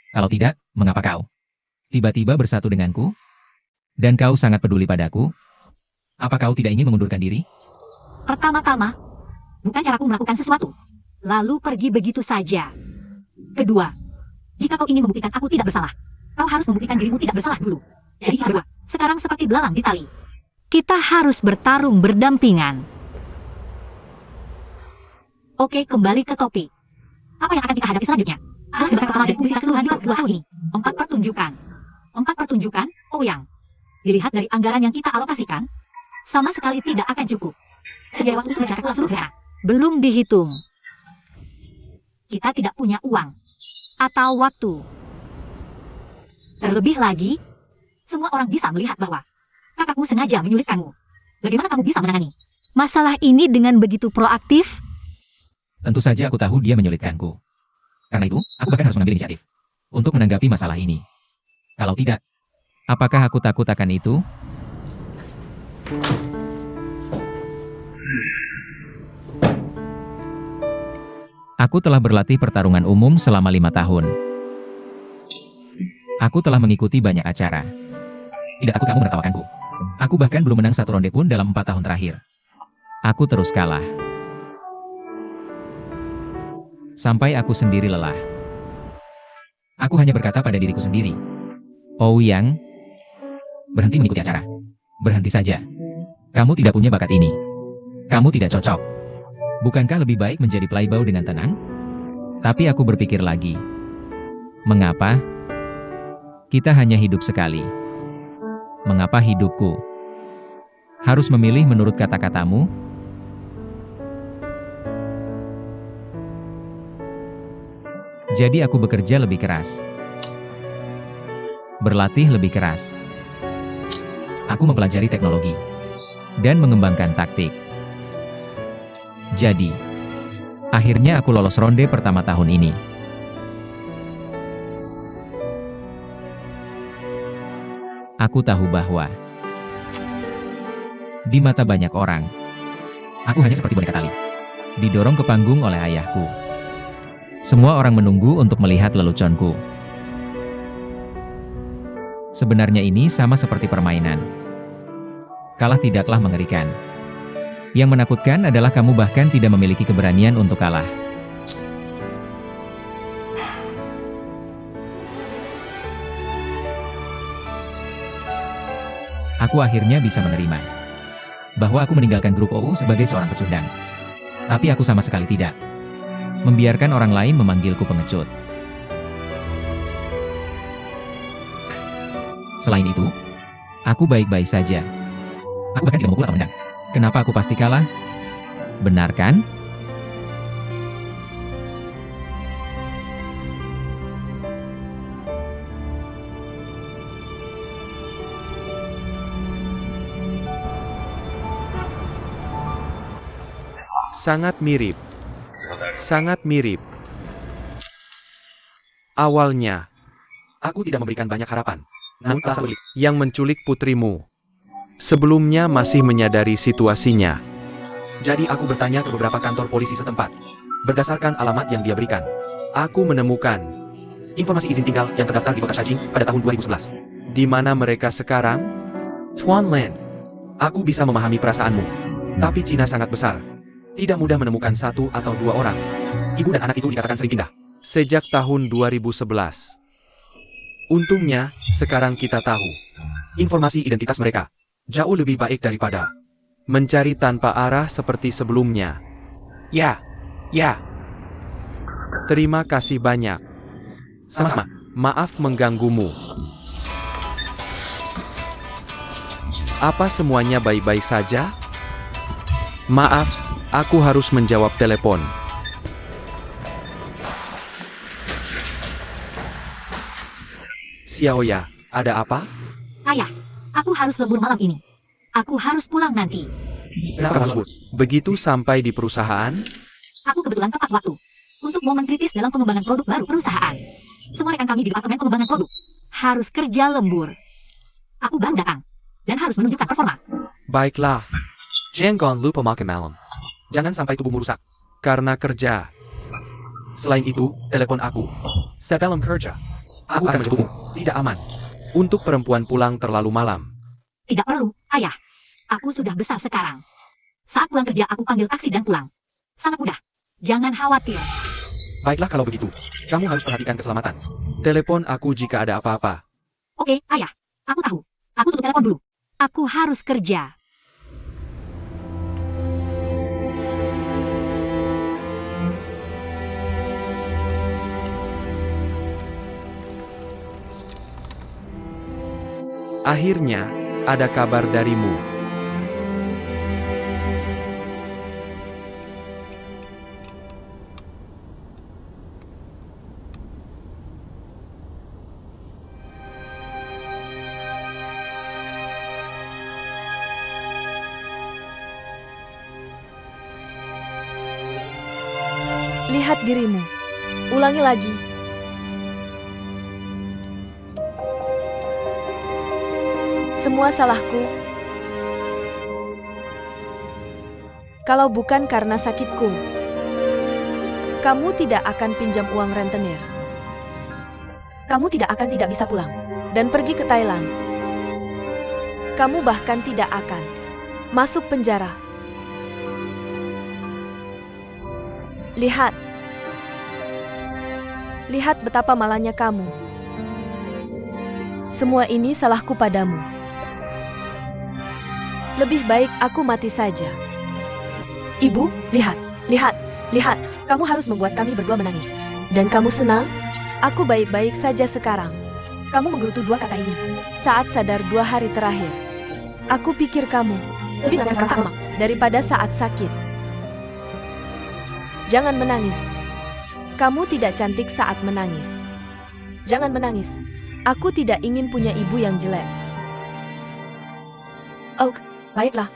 Kalau tidak, mengapa kau tiba-tiba bersatu denganku? Dan kau sangat peduli padaku? Apa kau tidak ingin mengundurkan diri? Pertama-tama, bukan caraku melakukan sesuatu, lalu pergi begitu saja. Kedua, jika kau ingin membuktikan aku tidak bersalah, kau harus membuktikan dirimu tidak bersalah dulu. Jadi kedua, sekarang seperti belalang di tali. Kita harus bertarung berdampingan. Oke, kembali ke topik. Apa yang akan kita hadapi selanjutnya? Adalah debat pertama dan fungsi keseluruhan di waktu 2 tahun ini. 4 pertunjukan. 4 pertunjukan, Ouyang. Dilihat dari anggaran yang kita alokasikan, sama sekali tidak akan cukup. Biaya waktu untuk mencatat ulang seluruh daerah belum dihitung. Kita tidak punya uang atau waktu. Terlebih lagi, semua orang bisa melihat bahwa kakakmu sengaja menyulitkanmu. Bagaimana kamu bisa menangani masalah ini dengan begitu proaktif? Tentu saja aku tahu dia menyulitkanku. Karena itu, aku bahkan harus mengambil inisiatif untuk menanggapi masalah ini. Kalau tidak, apakah aku takut akan itu? Aku telah berlatih pertarungan umum selama 5 tahun. Aku telah mengikuti banyak acara. Tidak takut kamu menertawakanku. Aku bahkan belum menang 1 ronde pun dalam 4 tahun terakhir. Aku terus kalah. Sampai aku sendiri lelah. Aku hanya berkata pada diriku sendiri, Ouyang, berhenti mengikuti acara. Berhenti saja. Kamu tidak punya bakat ini. Kamu tidak cocok. Bukankah lebih baik menjadi playboy dengan tenang? Tapi aku berpikir lagi. Mengapa? Kita hanya hidup sekali. Mengapa hidupku harus memilih menurut kata-katamu? Jadi aku bekerja lebih keras. Berlatih lebih keras. Aku mempelajari teknologi. Dan mengembangkan taktik. Jadi, akhirnya aku lolos ronde pertama tahun ini. Aku tahu bahwa di mata banyak orang, aku hanya seperti boneka tali. Didorong ke panggung oleh ayahku. Semua orang menunggu untuk melihat leluconku. Sebenarnya ini sama seperti permainan. Kalah tidaklah mengerikan. Yang menakutkan adalah kamu bahkan tidak memiliki keberanian untuk kalah. Aku akhirnya bisa menerima bahwa aku meninggalkan grup OU sebagai seorang pecundang. Tapi aku sama sekali tidak membiarkan orang lain memanggilku pengecut. Selain itu, aku baik-baik saja. Aku bahkan tidak memukul atau menendang. Kenapa aku pasti kalah? Benar kan? Sangat mirip. Sangat mirip. Awalnya, aku tidak memberikan banyak harapan. Namun salah satu yang menculik putrimu sebelumnya masih menyadari situasinya. Jadi aku bertanya ke beberapa kantor polisi setempat. Berdasarkan alamat yang dia berikan, aku menemukan informasi izin tinggal yang terdaftar di kota Shajing pada tahun 2011. Di mana mereka sekarang? Tuan Lan, aku bisa memahami perasaanmu. Tapi Cina sangat besar. Tidak mudah menemukan 1 atau 2 orang. Ibu dan anak itu dikatakan sering pindah sejak tahun 2011. Untungnya, sekarang kita tahu informasi identitas mereka jauh lebih baik daripada mencari tanpa arah seperti sebelumnya. Ya. Terima kasih banyak. Sama-sama. Maaf mengganggumu. Apa semuanya baik-baik saja? Maaf, aku harus menjawab telepon. Xiaoya, ada apa? Ayah, aku harus lembur malam ini. Aku harus pulang nanti. Kenapa harus lembur? Begitu sampai di perusahaan? Aku kebetulan tepat waktu untuk momen kritis dalam pengembangan produk baru perusahaan. Semua rekan kami di departemen pengembangan produk harus kerja lembur. Aku baru datang dan harus menunjukkan performa. Baiklah. Jangan lupa makan malam. Jangan sampai tubuhmu rusak. Karena kerja. Selain itu, telepon aku. Sebelum kerja. Aku akan menjemputmu. Tidak aman. Untuk perempuan pulang terlalu malam. Tidak perlu, ayah. Aku sudah besar sekarang. Saat pulang kerja aku panggil taksi dan pulang. Sangat mudah. Jangan khawatir. Baiklah kalau begitu. Kamu harus perhatikan keselamatan. Telepon aku jika ada apa-apa. Oke, ayah. Aku tahu. Aku tutup telepon dulu. Aku harus kerja. Akhirnya, ada kabar darimu. Lihat dirimu. Ulangi lagi. Semua salahku. Kalau bukan karena sakitku, kamu tidak akan pinjam uang rentenir. Kamu tidak bisa pulang dan pergi ke Thailand. Kamu bahkan tidak akan masuk penjara. Lihat. Lihat betapa malahnya kamu. Semua ini salahku padamu. Lebih baik aku mati saja. Ibu, lihat. Kamu harus membuat kami berdua menangis. Dan kamu senang? Aku baik-baik saja sekarang. Kamu menggerutu 2 kata ini. Saat sadar 2 hari terakhir. Aku pikir kamu lebih senang sama daripada saat sakit. Jangan menangis. Kamu tidak cantik saat menangis. Jangan menangis. Aku tidak ingin punya ibu yang jelek. Oh, baiklah.